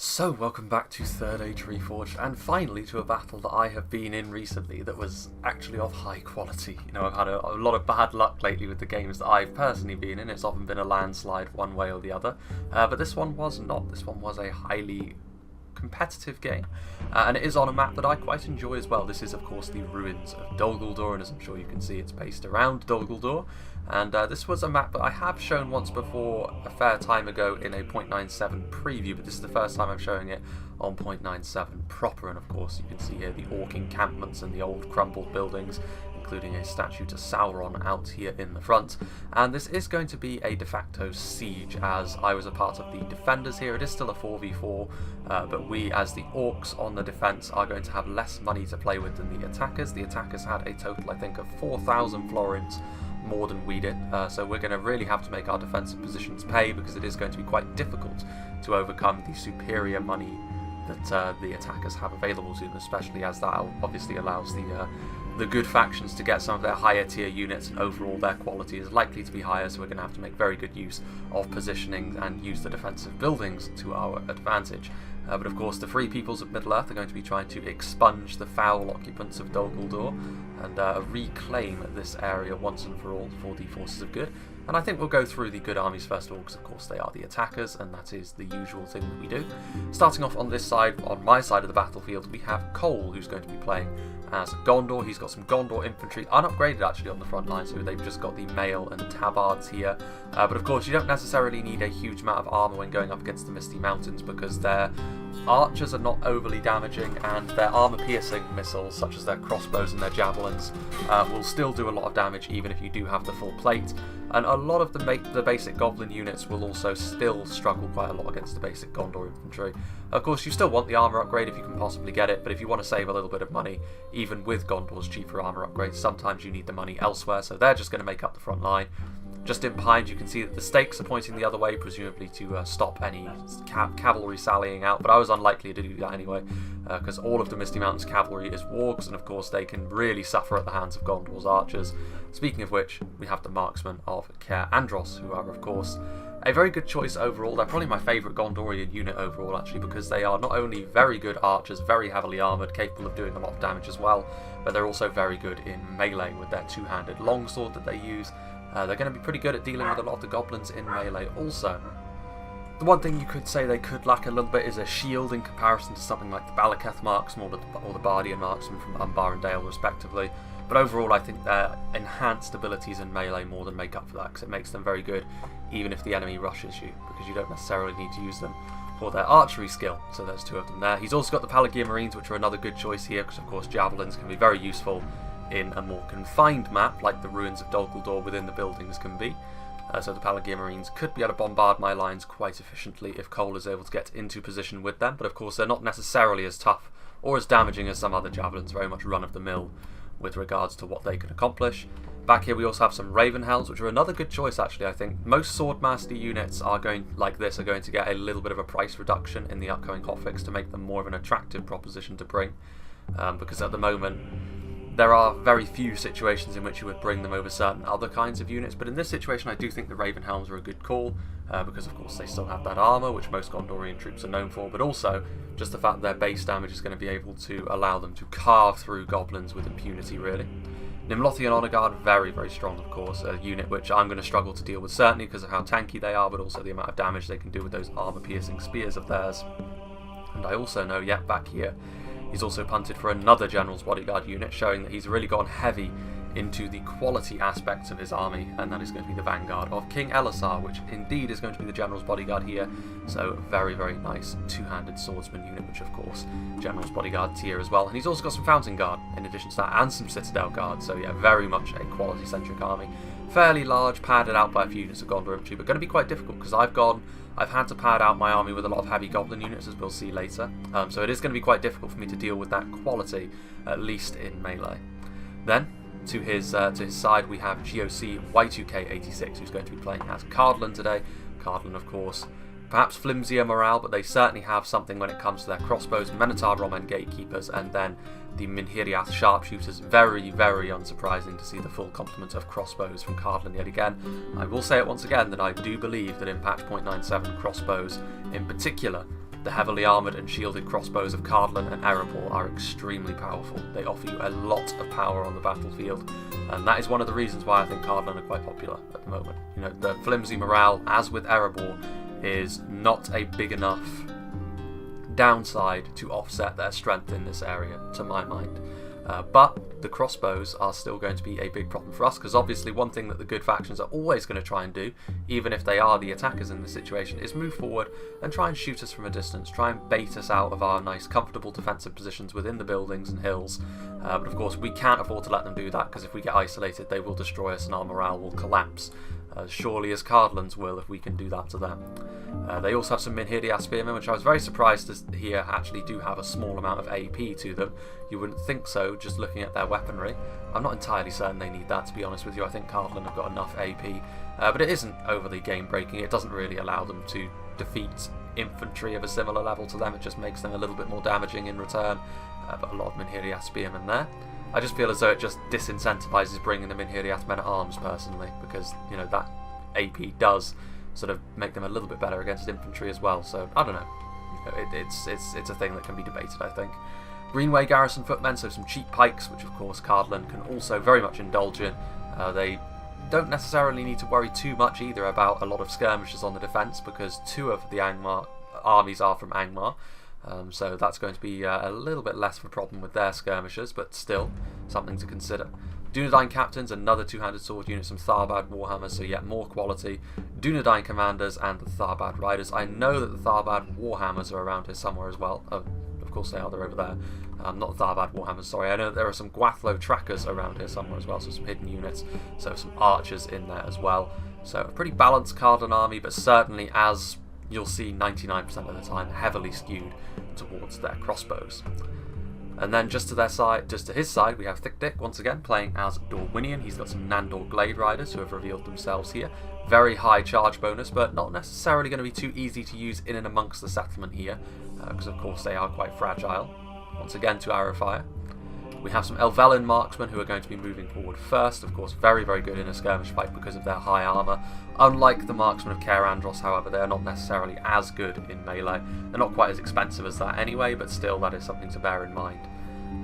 So, welcome back to Third Age Reforged, and finally to a battle that I have been in recently that was actually of high quality. You know, I've had a lot of bad luck lately with the games that I've personally been in. It's often been a landslide one way or the other, but this one was not. This one was a highly competitive game, and it is on a map that I quite enjoy as well. This is, of course, the ruins of Dol Guldur, and as I'm sure you can see, it's based around Dol Guldur. And this was a map that I have shown once before a fair time ago in a 0.97 preview, but this is the first time I'm showing it on 0.97 proper. And of course you can see here the orc encampments and the old crumbled buildings, including a statue to Sauron out here in the front. And this is going to be a de facto siege, as I was a part of the defenders here. It is still a 4v4, but we as the orcs on the defence are going to have less money to play with than the attackers. The attackers had a total, I think, of 4,000 florins more than we did, so we're going to really have to make our defensive positions pay, because it is going to be quite difficult to overcome the superior money that the attackers have available to them, especially as that obviously allows the good factions to get some of their higher tier units, and overall their quality is likely to be higher, so we're going to have to make very good use of positioning and use the defensive buildings to our advantage. But of course the free peoples of Middle-earth are going to be trying to expunge the foul occupants of Dol Guldur and reclaim this area once and for all for the forces of good. And I think we'll go through the good armies first of all, because of course they are the attackers, and that is the usual thing that we do. Starting off on this side, on my side of the battlefield, we have Cole, who's going to be playing as Gondor. He's got some Gondor infantry, unupgraded actually on the front line, so they've just got the mail and tabards here. But of course you don't necessarily need a huge amount of armour when going up against the Misty Mountains, because their archers are not overly damaging, and their armour-piercing missiles, such as their crossbows and their javelins, will still do a lot of damage even if you do have the full plate. And a lot of the basic goblin units will also still struggle quite a lot against the basic Gondor infantry. Of course, you still want the armour upgrade if you can possibly get it, but if you want to save a little bit of money, even with Gondor's cheaper armour upgrades, sometimes you need the money elsewhere, so they're just going to make up the front line. Just in behind, you can see that the stakes are pointing the other way, presumably to stop any cavalry sallying out, but I was unlikely to do that anyway, because all of the Misty Mountains cavalry is wargs, and of course they can really suffer at the hands of Gondor's archers. Speaking of which, we have the marksmen of Caer Andros, who are of course a very good choice overall. They're probably my favourite Gondorian unit overall, actually, because they are not only very good archers, very heavily armoured, capable of doing a lot of damage as well, but they're also very good in melee with their two-handed longsword that they use. They're going to be pretty good at dealing with a lot of the goblins in melee also. The one thing you could say they could lack a little bit is a shield in comparison to something like the Balaketh marksman or the Bardian marksman from Umbar and Dale respectively, but overall I think their enhanced abilities in melee more than make up for that, because it makes them very good even if the enemy rushes you, because you don't necessarily need to use them for their archery skill. So there's two of them there. He's also got the Pelagian Marines, which are another good choice here, because of course javelins can be very useful in a more confined map like the ruins of Dol Guldur within the buildings can be. So the Pelagian Marines could be able to bombard my lines quite efficiently if Cole is able to get into position with them, but of course they're not necessarily as tough or as damaging as some other javelins, very much run-of-the-mill with regards to what they can accomplish. Back here we also have some Ravenhelms, which are another good choice actually. I think most Swordmaster units are going to get a little bit of a price reduction in the upcoming hotfix to make them more of an attractive proposition to bring, because at the moment there are very few situations in which you would bring them over certain other kinds of units, but in this situation I do think the Ravenhelms are a good call, because of course they still have that armour, which most Gondorian troops are known for, but also just the fact that their base damage is going to be able to allow them to carve through goblins with impunity, really. Nimlothian Honour Guard, very, very strong, of course, a unit which I'm going to struggle to deal with, certainly because of how tanky they are, but also the amount of damage they can do with those armour-piercing spears of theirs. And I also know, yeah, back here, he's also punted for another General's Bodyguard unit, showing that he's really gone heavy into the quality aspects of his army, and that is going to be the Vanguard of King Elisar, which indeed is going to be the General's Bodyguard here. So very, very nice two-handed swordsman unit, which of course General's Bodyguard tier as well. And he's also got some Fountain Guard in addition to that, and some Citadel Guard, so yeah, very much a quality-centric army. Fairly large, padded out by a few units of Gondor infantry, but going to be quite difficult, because I've had to pad out my army with a lot of heavy goblin units, as we'll see later, so it is going to be quite difficult for me to deal with that quality, at least in melee. Then, to his side, we have GOC Y2K86, who's going to be playing as Cardlan today. Cardlan, of course, perhaps flimsier morale, but they certainly have something when it comes to their crossbows, Menotard Roman Gatekeepers, and then the Minhiriath Sharpshooters. Very, very unsurprising to see the full complement of crossbows from Cardlan yet again. I will say it once again that I do believe that in patch 0.97 crossbows in particular The heavily armoured and shielded crossbows of Cardlan and Erebor are extremely powerful. They offer you a lot of power on the battlefield, and that is one of the reasons why I think Cardlan are quite popular at the moment. You know, the flimsy morale, as with Erebor, is not a big enough downside to offset their strength in this area, to my mind. But the crossbows are still going to be a big problem for us, because obviously one thing that the good factions are always going to try and do, even if they are the attackers in this situation, is move forward and try and shoot us from a distance, try and bait us out of our nice comfortable defensive positions within the buildings and hills. But of course we can't afford to let them do that, because if we get isolated they will destroy us and our morale will collapse. Surely as Cardlan's will if we can do that to them. They also have some Minhirdias Spearmen, which I was very surprised to hear actually do have a small amount of AP to them. You wouldn't think so just looking at their weaponry. I'm not entirely certain they need that, to be honest with you. I think Cardlan have got enough AP, but it isn't overly game breaking. It doesn't really allow them to defeat infantry of a similar level to them. It just makes them a little bit more damaging in return, but a lot of Minhirdias Spearmen there. I just feel as though it just disincentivises bringing them in Minhirdias Men-at-Arms personally, because, you know, that AP does sort of make them a little bit better against infantry as well. So I don't know. It's a thing that can be debated, I think. Greenway Garrison Footmen, so some cheap pikes, which of course Cardlan can also very much indulge in. They don't necessarily need to worry too much either about a lot of skirmishes on the defence, because 2 of the Angmar armies are from Angmar. So that's going to be a little bit less of a problem with their skirmishers, but still something to consider. Dunedain Captains, another two-handed sword unit, some Tharbad Warhammers, so yet more quality. Dunedain Commanders and the Tharbad Riders. I know that the Tharbad Warhammers are around here somewhere as well. Of course they are, they're over there. Not the Tharbad Warhammers, sorry. I know that there are some Gwathlo Trackers around here somewhere as well, so some hidden units. So some archers in there as well. So a pretty balanced Cardlan army, but certainly, as you'll see 99% of the time, heavily skewed towards their crossbows. And then just to his side, we have Thick Dick once again playing as Dorwinion. He's got some Nandor Glade Riders who have revealed themselves here. Very high charge bonus, but not necessarily going to be too easy to use in and amongst the settlement here, because of course they are quite fragile. Once again to Arrowfire. We have some Elvelyn marksmen who are going to be moving forward first. Of course, very, very good in a skirmish fight because of their high armour. Unlike the marksmen of Caer Andros, however, they are not necessarily as good in melee. They're not quite as expensive as that anyway, but still that is something to bear in mind.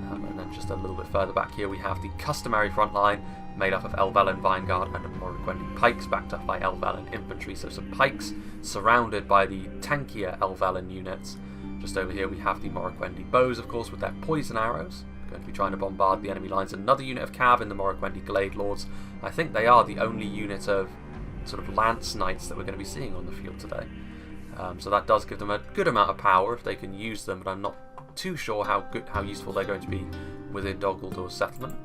And then just a little bit further back here we have the customary front line made up of Elvelyn Vinegard and Morroquendi pikes, backed up by Elvelyn infantry. So some pikes surrounded by the tankier Elvelyn units. Just over here we have the Morroquendi bows, of course, with their poison arrows. Going to be trying to bombard the enemy lines. Another unit of cav in the Morroquendi Glade Lords. I think they are the only unit of sort of lance knights that we're going to be seeing on the field today. So that does give them a good amount of power if they can use them, but I'm not too sure how useful they're going to be within Dol Guldur's settlement.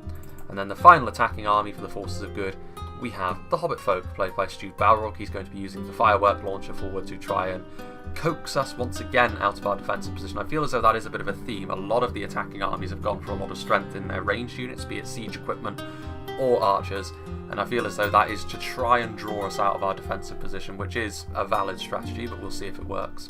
And then the final attacking army for the Forces of Good, we have the Hobbit folk, played by Stu Balrog. He's going to be using the firework launcher forward to try and coax us once again out of our defensive position. I feel as though that is a bit of a theme. A lot of the attacking armies have gone for a lot of strength in their ranged units, be it siege equipment or archers, and I feel as though that is to try and draw us out of our defensive position, which is a valid strategy, but we'll see if it works.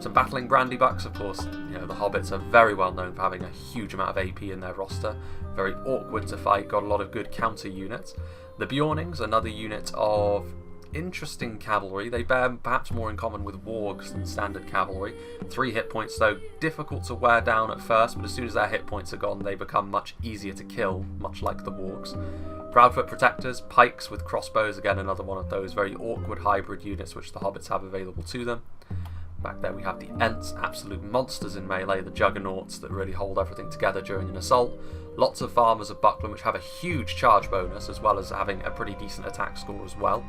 Some battling Brandybucks, of course, you know, the Hobbits are very well known for having a huge amount of AP in their roster, very awkward to fight, got a lot of good counter units. The Bjornings, another unit of interesting cavalry. They bear perhaps more in common with wargs than standard cavalry. 3 hit points though, difficult to wear down at first, but as soon as their hit points are gone they become much easier to kill, much like the wargs. Proudfoot Protectors, pikes with crossbows, again another one of those very awkward hybrid units which the Hobbits have available to them. Back there we have the Ents, absolute monsters in melee, the juggernauts that really hold everything together during an assault. Lots of Farmers of Buckland which have a huge charge bonus as well as having a pretty decent attack score as well.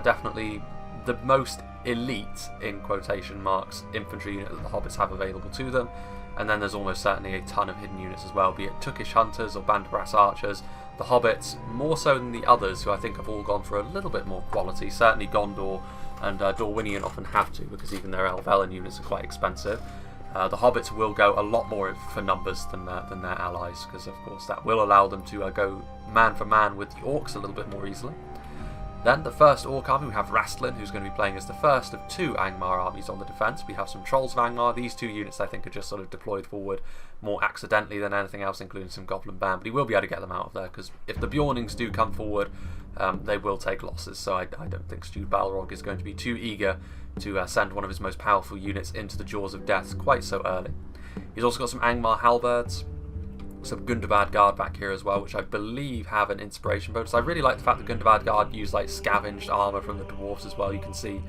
Definitely the most elite, in quotation marks, infantry unit that the Hobbits have available to them. And then there's almost certainly a ton of hidden units as well, be it Tookish Hunters or Bandabrass Archers. The Hobbits, more so than the others, who I think have all gone for a little bit more quality. Certainly Gondor and Dorwinion often have to, because even their Elvelyn units are quite expensive. The Hobbits will go a lot more for numbers than their allies, because of course that will allow them to go man for man with the Orcs a little bit more easily. Then the first Orc army, we have Rastlin, who's going to be playing as the first of 2 Angmar armies on the defence. We have some Trolls of Angmar. These 2 units I think are just sort of deployed forward more accidentally than anything else, including some Goblin Band, but he will be able to get them out of there, because if the Bjornings do come forward, they will take losses, so I don't think Stewed Balrog is going to be too eager to send one of his most powerful units into the jaws of death quite so early. He's also got some Angmar Halberds, some Gundabad Guard back here as well, which I believe have an inspiration bonus. I really like the fact that Gundabad Guard use like scavenged armour from the dwarves as well. You can see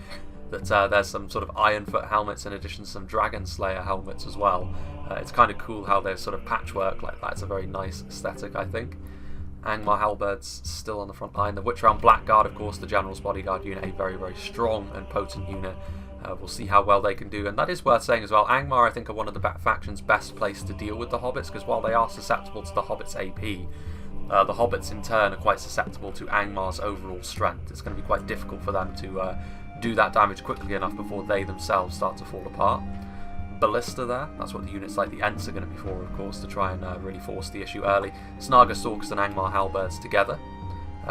that there's some sort of Ironfoot helmets in addition to some Dragon Slayer helmets as well. It's kind of cool how they're sort of patchwork like that. It's a very nice aesthetic, I think. Angmar Halberds still on the front line. The Witch Realm Blackguard, of course, the General's Bodyguard unit, a very, very strong and potent unit. We'll see how well they can do, and that is worth saying as well. Angmar, I think, are one of the factions best placed to deal with the Hobbits, because while they are susceptible to the Hobbits' AP, the Hobbits in turn are quite susceptible to Angmar's overall strength. It's going to be quite difficult for them to do that damage quickly enough before they themselves start to fall apart. Ballista there, that's what the units like the Ents are going to be for, of course, to try and really force the issue early. Snaga Stalkers and Angmar Halberds together.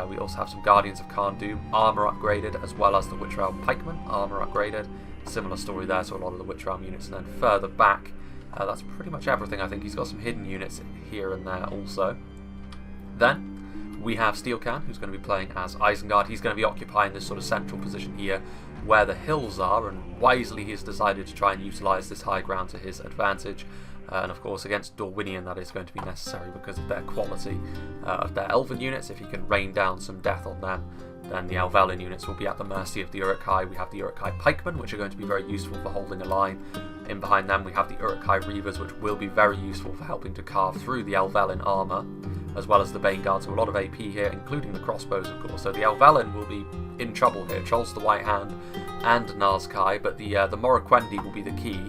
We also have some Guardians of Khan Doom, armour upgraded, as well as the Witch Realm Pikemen, armour upgraded. Similar story there to a lot of the Witch Realm units. And then further back, that's pretty much everything, I think. He's got some hidden units here and there also. Then we have Steel Can, who's going to be playing as Isengard. He's going to be occupying this sort of central position here where the hills are, and wisely he's decided to try and utilise this high ground to his advantage. And of course against Dorwinion that is going to be necessary because of their quality of their Elven units. If he can rain down some death on them, then the Elvelyn units will be at the mercy of the Uruk-hai. We have the Uruk-hai Pikemen, which are going to be very useful for holding a line. In behind them we have the Uruk-hai Reavers, which will be very useful for helping to carve through the Elvelyn armour, as well as the Bane Guards, so a lot of AP here, including the crossbows of course. So the Elvelyn will be in trouble here. Trolls the White Hand and Nazkai, but the Morroquendi will be the key.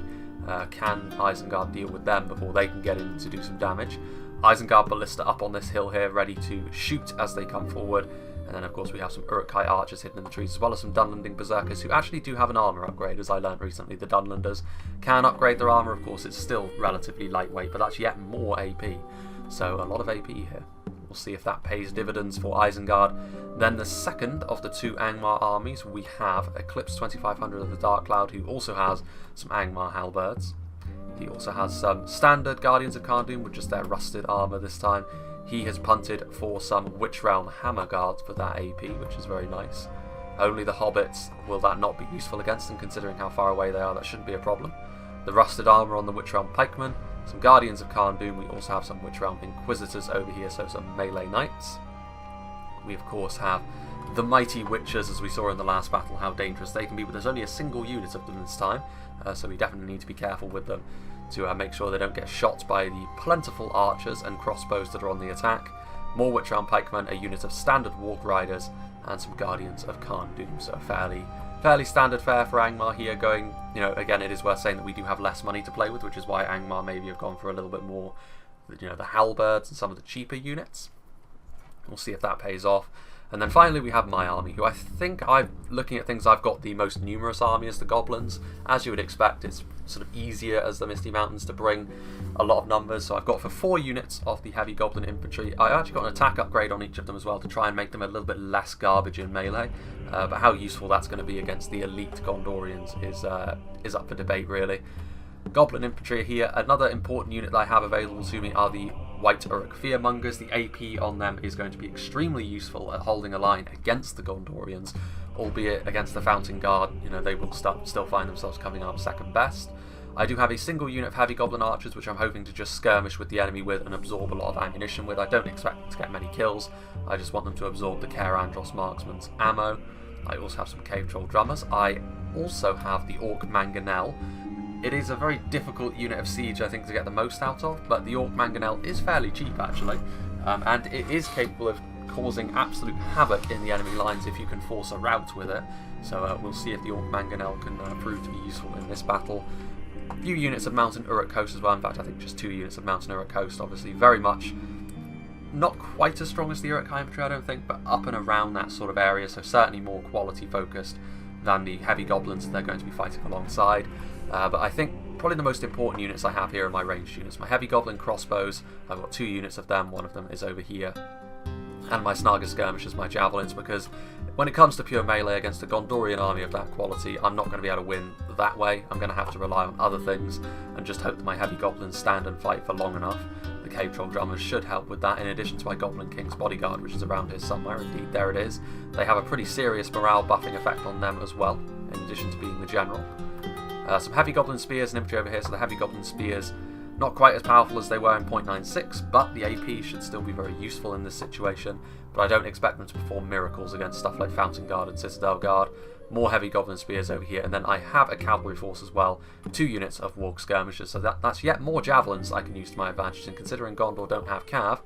Can Isengard deal with them before they can get in to do some damage? Isengard Ballista up on this hill here, ready to shoot as they come forward. And then of course we have some Uruk-hai archers hidden in the trees, as well as some Dunlanding Berserkers who actually do have an armour upgrade, as I learned recently. The Dunlanders can upgrade their armour, of course it's still relatively lightweight, but that's yet more AP. So a lot of AP here. We'll see if that pays dividends for Isengard. Then the second of the 2 Angmar armies, we have Eclipse 2500 of the Dark Cloud, who also has some Angmar Halberds. He also has some standard Guardians of Khan Doom with just their rusted armour this time. He has punted for some Witch Realm Hammer Guards for that AP, which is very nice. Only the Hobbits will that not be useful against them, considering how far away they are. That shouldn't be a problem. The rusted armour on the Witch Realm Pikemen, some Guardians of Khan Doom. We also have some Witch Realm Inquisitors over here, so some melee knights. We of course have the Mighty Witchers, as we saw in the last battle, how dangerous they can be, but there's only a single unit of them this time, so we definitely need to be careful with them to make sure they don't get shot by the plentiful archers and crossbows that are on the attack. More Witch Realm Pikemen, a unit of standard Walk Riders, and some Guardians of Khan Doom, so fairly standard fare for Angmar here. Going, again, it is worth saying that we do have less money to play with, which is why Angmar maybe have gone for a little bit more, the Halberds and some of the cheaper units. We'll see if that pays off. And then finally we have my army, who I think, looking at things, I've got the most numerous army as the Goblins. As you would expect, it's sort of easier as the Misty Mountains to bring a lot of numbers. So I've got for 4 units of the Heavy Goblin Infantry. I actually got an attack upgrade on each of them as well to try and make them a little bit less garbage in melee. But how useful that's going to be against the elite Gondorians is up for debate, really. Goblin Infantry here. Another important unit that I have available to me are the White Uruk Fearmongers. The AP on them is going to be extremely useful at holding a line against the Gondorians, albeit against the Fountain Guard, they will still find themselves coming up second best. I do have a single unit of Heavy Goblin Archers, which I'm hoping to just skirmish with the enemy with and absorb a lot of ammunition with. I don't expect to get many kills, I just want them to absorb the Care Andros Marksman's ammo. I also have some Cave Troll Drummers. I also have the Orc Mangonel. It is a very difficult unit of siege, I think, to get the most out of, but the Orc Mangonel is fairly cheap, actually, and it is capable of causing absolute havoc in the enemy lines if you can force a rout with it. So we'll see if the Orc Mangonel can prove to be useful in this battle. A few units of Mountain Uruk Coast as well. In fact, I think just 2 units of Mountain Uruk Coast, obviously very much not quite as strong as the Uruk-hai infantry, I don't think, but up and around that sort of area, so certainly more quality focused than the Heavy Goblins they're going to be fighting alongside. But I think probably the most important units I have here are my ranged units. My Heavy Goblin crossbows, I've got 2 units of them, one of them is over here. and my Snaga skirmishes, my javelins, because when it comes to pure melee against a Gondorian army of that quality, I'm not going to be able to win that way. I'm going to have to rely on other things and just hope that my heavy goblins stand and fight for long enough. The Cave Troll Drummers should help with that, in addition to my Goblin King's Bodyguard, which is around here somewhere. Indeed, there it is. They have a pretty serious morale buffing effect on them as well, in addition to being the general. Some heavy Goblin Spears and infantry over here, so the heavy Goblin Spears not quite as powerful as they were in 0.96, but the AP should still be very useful in this situation, but I don't expect them to perform miracles against stuff like Fountain Guard and Citadel Guard. More heavy Goblin Spears over here, and then I have a cavalry force as well, 2 units of Warg Skirmishers, so that's yet more javelins I can use to my advantage, and considering Gondor don't have cav,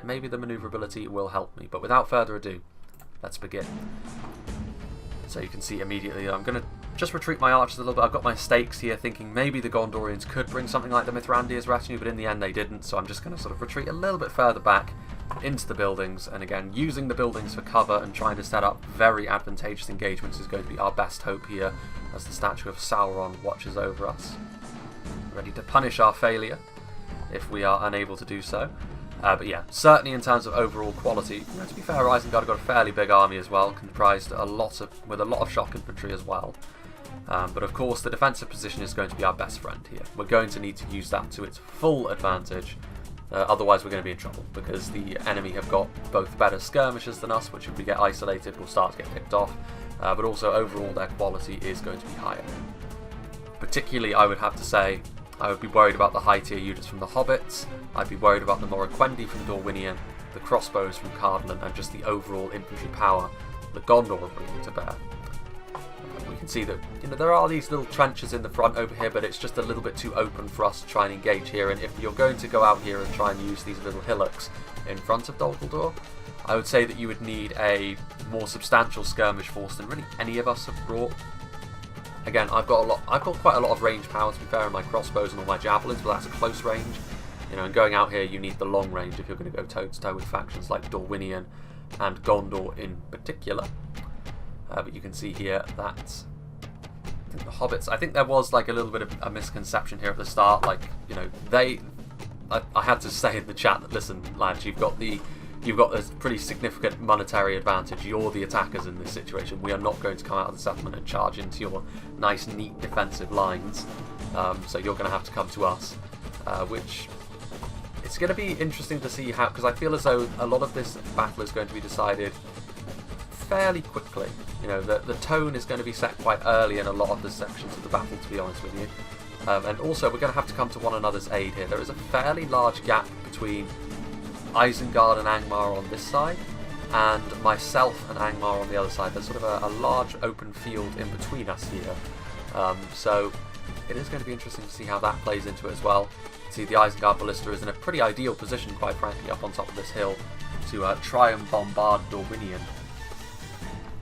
maybe the manoeuvrability will help me. But without further ado, let's begin. So you can see immediately I'm going to just retreat my archers a little bit. I've got my stakes here, thinking maybe the Gondorians could bring something like the Mithrandir's retinue, but in the end they didn't, so I'm just going to sort of retreat a little bit further back into the buildings, and again, using the buildings for cover and trying to set up very advantageous engagements is going to be our best hope here, as the statue of Sauron watches over us, ready to punish our failure if we are unable to do so. But yeah, certainly in terms of overall quality, to be fair, Isengard have got a fairly big army as well, comprised with a lot of shock infantry as well. But of course, the defensive position is going to be our best friend here. We're going to need to use that to its full advantage. Otherwise, we're going to be in trouble, because the enemy have got both better skirmishers than us, which if we get isolated will start to get picked off, but also overall their quality is going to be higher. Particularly, I would have to say, I would be worried about the high tier units from the Hobbits, I'd be worried about the Morroquendi from Dorwinion, the crossbows from Cardland, and just the overall infantry power that Gondor are bringing to bear. We can see that there are these little trenches in the front over here, but it's just a little bit too open for us to try and engage here, and if you're going to go out here and try and use these little hillocks in front of Dol Guldur, I would say that you would need a more substantial skirmish force than really any of us have brought. Again, I've got quite a lot of range power, to be fair, in my crossbows and all my javelins, but that's a close range. And going out here you need the long range if you're going to go toe to toe with factions like Dorwinion and Gondor in particular. But you can see here that the Hobbits, I think there was like a little bit of a misconception here at the start, like, I had to say in the chat that, listen lads, you've got a pretty significant monetary advantage. You're the attackers in this situation. We are not going to come out of the settlement and charge into your nice, neat defensive lines. So you're going to have to come to us, which it's going to be interesting to see how, because I feel as though a lot of this battle is going to be decided fairly quickly. The tone is going to be set quite early in a lot of the sections of the battle, to be honest with you. And also, we're going to have to come to one another's aid here. There is a fairly large gap between Isengard and Angmar on this side, and myself and Angmar on the other side. There's sort of a large open field in between us here. So it is going to be interesting to see how that plays into it as well. See, the Isengard Ballista is in a pretty ideal position, quite frankly, up on top of this hill to try and bombard Dorwinion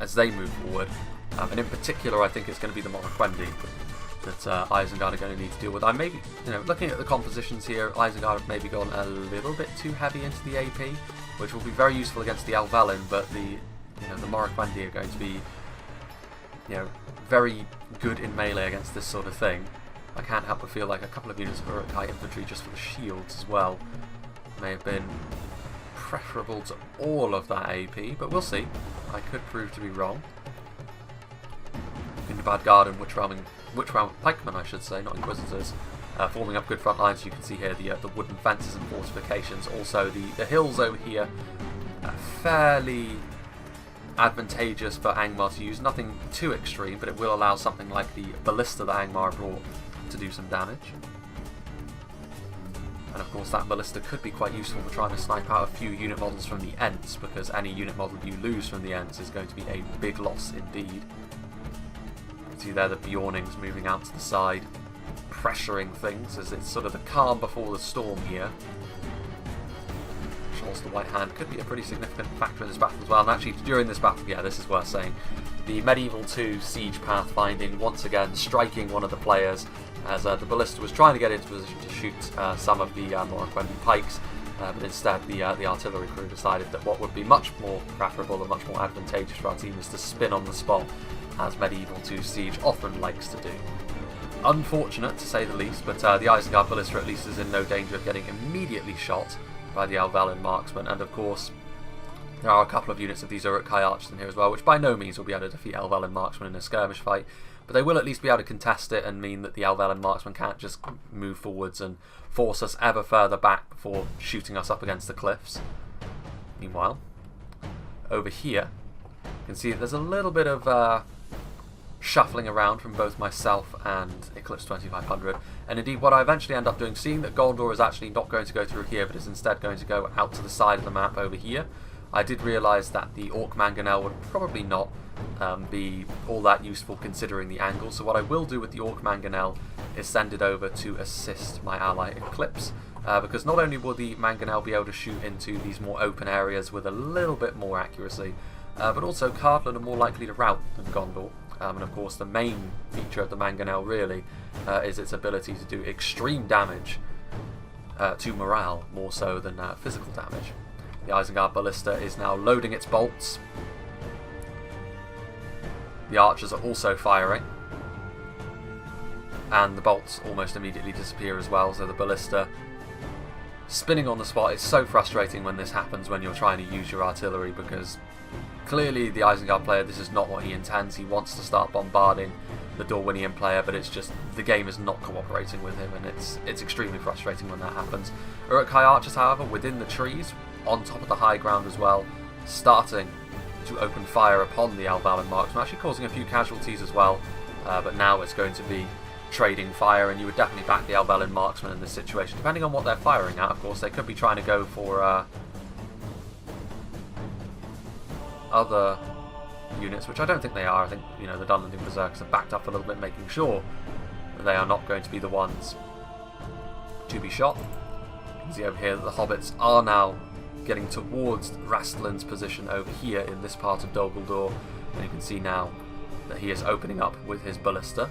as they move forward. And in particular, I think it's going to be the Morroquendi that Isengard are going to need to deal with. I may be, looking at the compositions here, Isengard have maybe gone a little bit too heavy into the AP, which will be very useful against the Elvelyn, but the Morroquendi are going to be, very good in melee against this sort of thing. I can't help but feel like a couple of units of heroic high infantry just for the shields as well may have been preferable to all of that AP, but we'll see. I could prove to be wrong. Gundabad Guard and Witch-Round Pikemen, I should say, not Inquisitors, forming up good front lines. You can see here the wooden fences and fortifications. Also, the hills over here are fairly advantageous for Angmar to use. Nothing too extreme, but it will allow something like the Ballista that Angmar brought to do some damage. And of course, that Ballista could be quite useful for trying to snipe out a few unit models from the Ents, because any unit model you lose from the Ents is going to be a big loss indeed. See there the Bjornings moving out to the side, pressuring things, as it's sort of the calm before the storm here. Charles the White Hand could be a pretty significant factor in this battle as well, and actually during this battle, yeah, this is worth saying, the Medieval 2 Siege Pathfinding once again striking one of the players, as the Ballista was trying to get into position to shoot some of the Morroquendi pikes, but instead the artillery crew decided that what would be much more preferable and much more advantageous for our team is to spin on the spot, as Medieval 2 Siege often likes to do. Unfortunate, to say the least, but the Isengard Ballista at least is in no danger of getting immediately shot by the Elvelyn marksman, and of course There are a couple of units of these Uruk-hai archers in here as well, which by no means will be able to defeat Elvelyn marksmen in a skirmish fight, but they will at least be able to contest it and mean that the Elvelyn marksmen can't just move forwards and force us ever further back before shooting us up against the cliffs. Meanwhile, over here, you can see that there's a little bit of shuffling around from both myself and Eclipse 2500, and indeed what I eventually end up doing, seeing that Gondor is actually not going to go through here but is instead going to go out to the side of the map over here, I did realise that the Orc Mangonel would probably not be all that useful considering the angle, so what I will do with the Orc Mangonel is send it over to assist my ally Eclipse, because not only will the Mangonel be able to shoot into these more open areas with a little bit more accuracy, but also Cardland are more likely to rout than Gondor. And of course the main feature of the Mangonel really is its ability to do extreme damage to morale, more so than physical damage. The Isengard Ballista is now loading its bolts. The archers are also firing. And the bolts almost immediately disappear as well, so the Ballista spinning on the spot. It's so frustrating when this happens when you're trying to use your artillery, because clearly the Isengard player, this is not what he intends. He wants to start bombarding the Dorwinian player, but it's just the game is not cooperating with him, and it's extremely frustrating when that happens. Uruk-hai archers, however, within the trees, on top of the high ground as well, starting to open fire upon the Elvelyn marksmen, actually causing a few casualties as well, but now it's going to be trading fire, and you would definitely back the Elvelyn marksmen in this situation, depending on what they're firing at. Of course, they could be trying to go for other units, which I don't think they are. I think, you know, the Dunlending Berserkers have backed up a little bit, making sure that they are not going to be the ones to be shot. You can see over here that the hobbits are now getting towards Rastlin's position over here in this part of Dol Guldur, and you can see now that he is opening up with his ballista.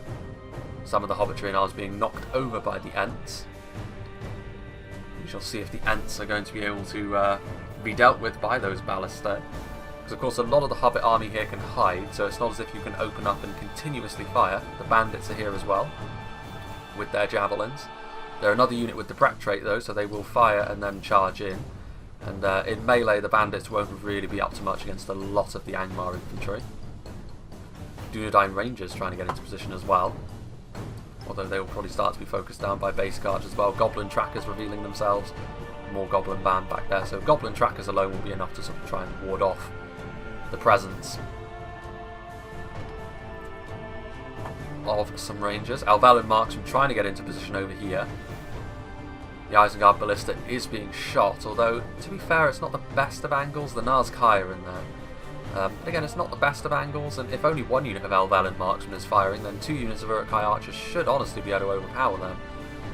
Some of the hobbitry now is being knocked over by the Ents. We shall see if the Ents are going to be able to be dealt with by those ballistae. Because of course a lot of the hobbit army here can hide, so it's not as if you can open up and continuously fire. The bandits are here as well, with their javelins. They're another unit with the Brett trait though, so they will fire and then charge in. And in melee the bandits won't really be up to much against a lot of the Angmar infantry. Dunedain Rangers trying to get into position as well, although they will probably start to be focused down by base guards as well. Goblin trackers revealing themselves, more goblin band back there, so goblin trackers alone will be enough to sort of try and ward off the presence of some rangers. Elvelyn marksmen trying to get into position over here. The Isengard Ballista is being shot, although to be fair it's not the best of angles. The Nazkai are in there. But again, it's not the best of angles, and if only one unit of Elvelyn marksmen is firing, then two units of Uruk-hai archers should honestly be able to overpower them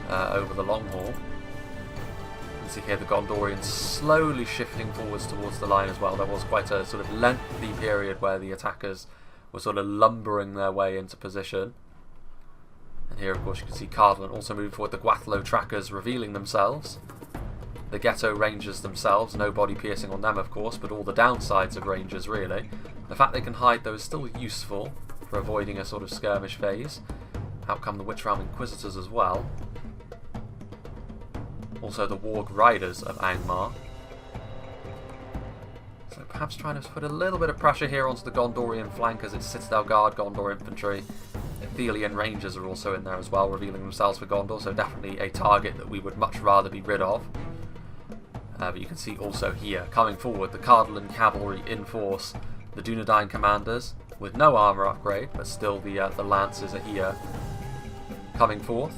over the long haul. You can see here the Gondorians slowly shifting forwards towards the line as well. There was quite a sort of lengthy period where the attackers were sort of lumbering their way into position. And here, of course, you can see Cardland also moving forward. The Gwathlo trackers revealing themselves. The Ghetto Rangers themselves, no body piercing on them of course, but all the downsides of Rangers really. The fact they can hide though is still useful for avoiding a sort of skirmish phase. Out come the Witch Realm Inquisitors as well. Also the Warg Riders of Angmar. So perhaps trying to put a little bit of pressure here onto the Gondorian flank as it's Citadel Guard, Gondor Infantry. Athelian Rangers are also in there as well, revealing themselves for Gondor, so definitely a target that we would much rather be rid of. But you can see also here, coming forward, the Cardland Cavalry in force, the Dunedain Commanders, with no armour upgrade, but still the Lancers are here, coming forth.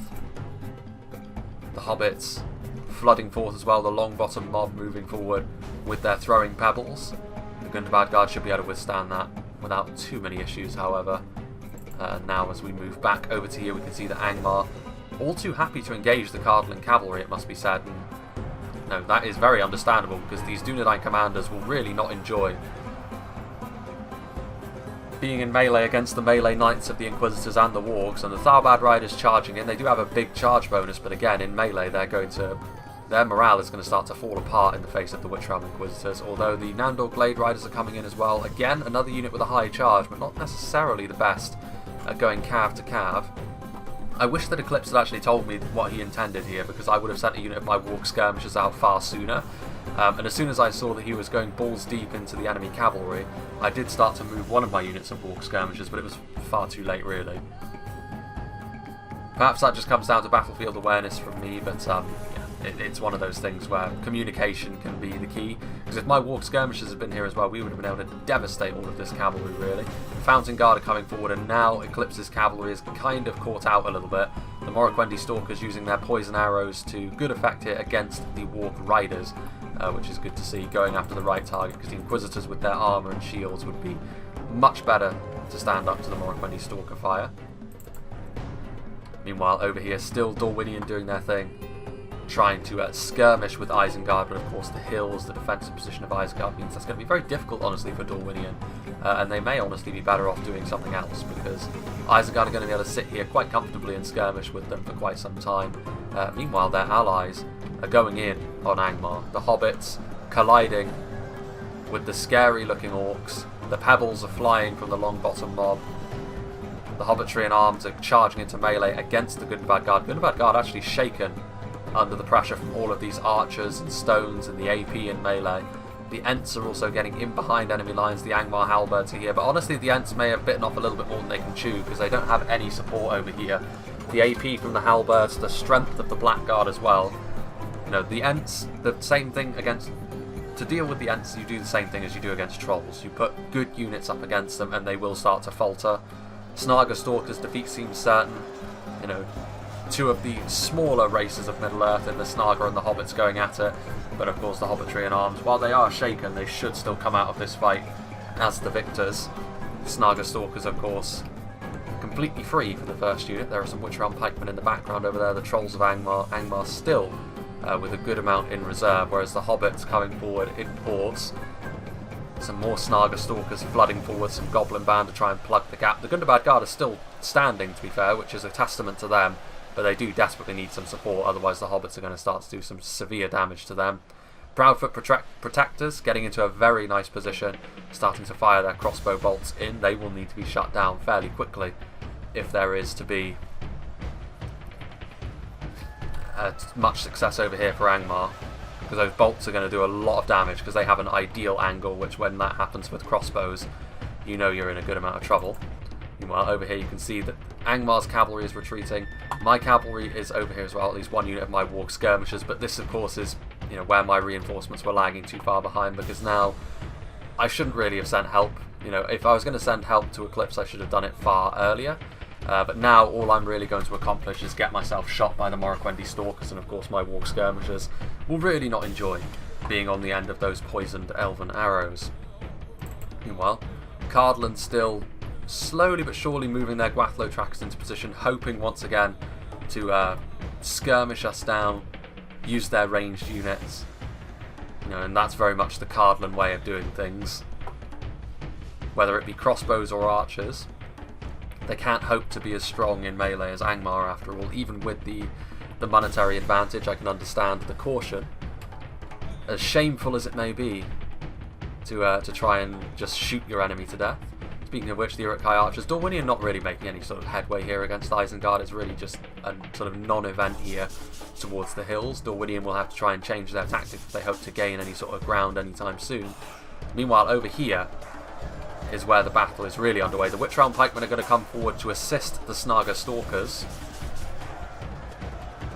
The Hobbits flooding forth as well, the Longbottom mob moving forward with their throwing pebbles. The Gundabad Guard should be able to withstand that without too many issues, however. Now as we move back over to here, we can see that Angmar all too happy to engage the Cardland Cavalry, it must be said. And no, that is very understandable, because these Dunedain commanders will really not enjoy being in melee against the melee knights of the Inquisitors and the Wargs, and the Tharbad Riders charging in. They do have a big charge bonus, but again, in melee their morale is going to start to fall apart in the face of the Witch Realm Inquisitors, although the Nandor Glade Riders are coming in as well. Again, another unit with a high charge, but not necessarily the best at going cav to cav. I wish that Eclipse had actually told me what he intended here, because I would have sent a unit of my Warg skirmishers out far sooner. And as soon as I saw that he was going balls deep into the enemy cavalry, I did start to move one of my units of Warg skirmishers, but it was far too late, really. Perhaps that just comes down to battlefield awareness from me, but it's one of those things where communication can be the key. Because if my Warg skirmishers had been here as well, we would have been able to devastate all of this cavalry, really. Fountain Guard are coming forward, and now Eclipse's cavalry is kind of caught out a little bit. The Morroquendi Stalkers using their poison arrows to good effect here against the Warg Riders, which is good to see, going after the right target, because the Inquisitors with their armour and shields would be much better to stand up to the Morroquendi Stalker fire. Meanwhile, over here, still Dorwinian doing their thing, trying to skirmish with Isengard, but of course the hills, the defensive position of Isengard means that's going to be very difficult, honestly, for Dorwinian, and they may honestly be better off doing something else, because Isengard are going to be able to sit here quite comfortably and skirmish with them for quite some time. Meanwhile, their allies are going in on Angmar. The hobbits colliding with the scary-looking orcs. The pebbles are flying from the Longbottom mob. The hobbitry and arms are charging into melee against the Good and Bad Guard. Good and Bad Guard actually shaken under the pressure from all of these archers and stones and the AP and melee. The Ents are also getting in behind enemy lines. The Angmar halberds are here, but honestly the Ents may have bitten off a little bit more than they can chew, because they don't have any support over here. The AP from the halberds, the strength of the Blackguard as well. You know, the Ents, the same thing against... To deal with the Ents, you do the same thing as you do against Trolls. You put good units up against them and they will start to falter. Snaga Stalkers' defeat seems certain. You know, two of the smaller races of Middle-earth in the Snaga and the Hobbits going at it. But of course the Hobbitry and arms, while they are shaken, they should still come out of this fight as the victors. Snaga Stalkers, of course, completely free for the first unit. There are some Witch Realm pikemen in the background over there. The Trolls of Angmar. Angmar still with a good amount in reserve, whereas the Hobbits coming forward in hordes. Some more Snaga Stalkers flooding forward, some Goblin Band to try and plug the gap. The Gundabad Guard are still standing, to be fair, which is a testament to them, but they do desperately need some support, otherwise the Hobbits are going to start to do some severe damage to them. Proudfoot Protectors getting into a very nice position, starting to fire their crossbow bolts in. They will need to be shut down fairly quickly if there is to be much success over here for Angmar, because those bolts are going to do a lot of damage, because they have an ideal angle, which when that happens with crossbows, you know you're in a good amount of trouble. Meanwhile, over here you can see that Angmar's cavalry is retreating. My cavalry is over here as well, at least one unit of my Warg skirmishers, but this of course is, you know, where my reinforcements were lagging too far behind, because now I shouldn't really have sent help. You know, if I was going to send help to Eclipse, I should have done it far earlier. But now all I'm really going to accomplish is get myself shot by the Morroquendi Stalkers, and of course my Warg skirmishers will really not enjoy being on the end of those poisoned elven arrows. Meanwhile, Cardland still slowly but surely moving their Gwathlo trackers into position, hoping once again to skirmish us down, use their ranged units. You know, and that's very much the Cardland way of doing things. Whether it be crossbows or archers, they can't hope to be as strong in melee as Angmar after all. Even with the monetary advantage, I can understand the caution, as shameful as it may be, to try and just shoot your enemy to death. Speaking of which, the Uruk-hai archers, Dorwinian not really making any sort of headway here against Isengard. It's really just a sort of non-event here towards the hills. Dorwinian will have to try and change their tactics if they hope to gain any sort of ground anytime soon. Meanwhile, over here is where the battle is really underway. The Witch Realm pikemen are going to come forward to assist the Snaga Stalkers.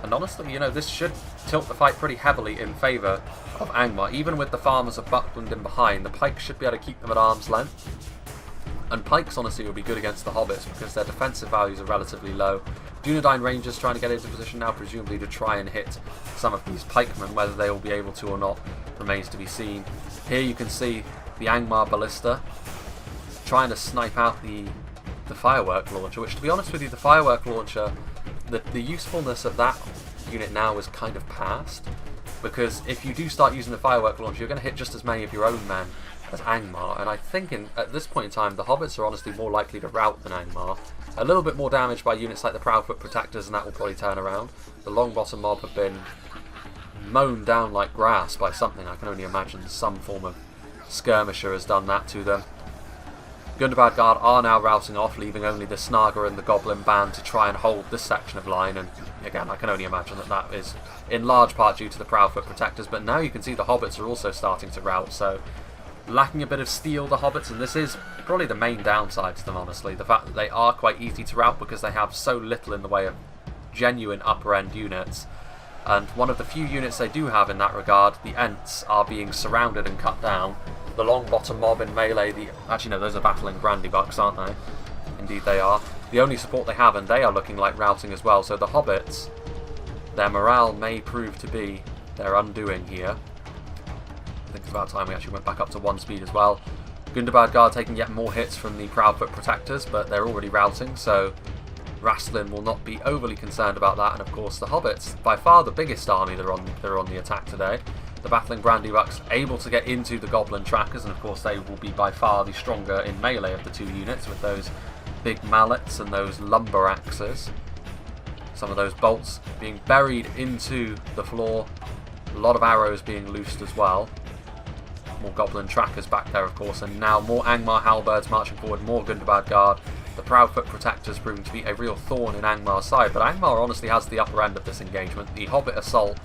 And honestly, you know, this should tilt the fight pretty heavily in favour of Angmar. Even with the farmers of Buckland in behind, the pikes should be able to keep them at arm's length. And pikes, honestly, will be good against the hobbits because their defensive values are relatively low. Dunedain Rangers trying to get into position now, presumably to try and hit some of these pikemen. Whether they will be able to or not remains to be seen. Here you can see the Angmar Ballista trying to snipe out the firework launcher, which, to be honest with you, the firework launcher, the usefulness of that unit now is kind of past, because if you do start using the firework launcher, you're going to hit just as many of your own men as Angmar, and I think at this point in time the hobbits are honestly more likely to rout than Angmar. A little bit more damage by units like the Proudfoot Protectors, and that will probably turn around. The Longbottom mob have been mown down like grass by something. I can only imagine some form of skirmisher has done that to them. Gundabad Guard are now routing off, leaving only the Snaga and the Goblin Band to try and hold this section of line, and again, I can only imagine that that is in large part due to the Proudfoot Protectors, but now you can see the Hobbits are also starting to rout, so lacking a bit of steel, the Hobbits, and this is probably the main downside to them, honestly, the fact that they are quite easy to rout because they have so little in the way of genuine upper-end units, and one of the few units they do have in that regard, the Ents, are being surrounded and cut down. The Longbottom mob in melee, actually no, those are battling Brandybucks, aren't they? Indeed they are. The only support they have, and they are looking like routing as well, so the Hobbits, their morale may prove to be their undoing here. I think it's about time we actually went back up to 1 speed as well. Gundabad Guard taking yet more hits from the Proudfoot Protectors, but they're already routing, so Rastlin will not be overly concerned about that, and of course the Hobbits, by far the biggest army that are on the attack today. The battling Brandybucks able to get into the Goblin Trackers, and of course they will be by far the stronger in melee of the two units with those big mallets and those lumber axes. Some of those bolts being buried into the floor, a lot of arrows being loosed as well. More Goblin Trackers back there of course, and now more Angmar Halberds marching forward, more Gundabad Guard. The Proudfoot Protectors proving to be a real thorn in Angmar's side, but Angmar honestly has the upper end of this engagement. The Hobbit Assault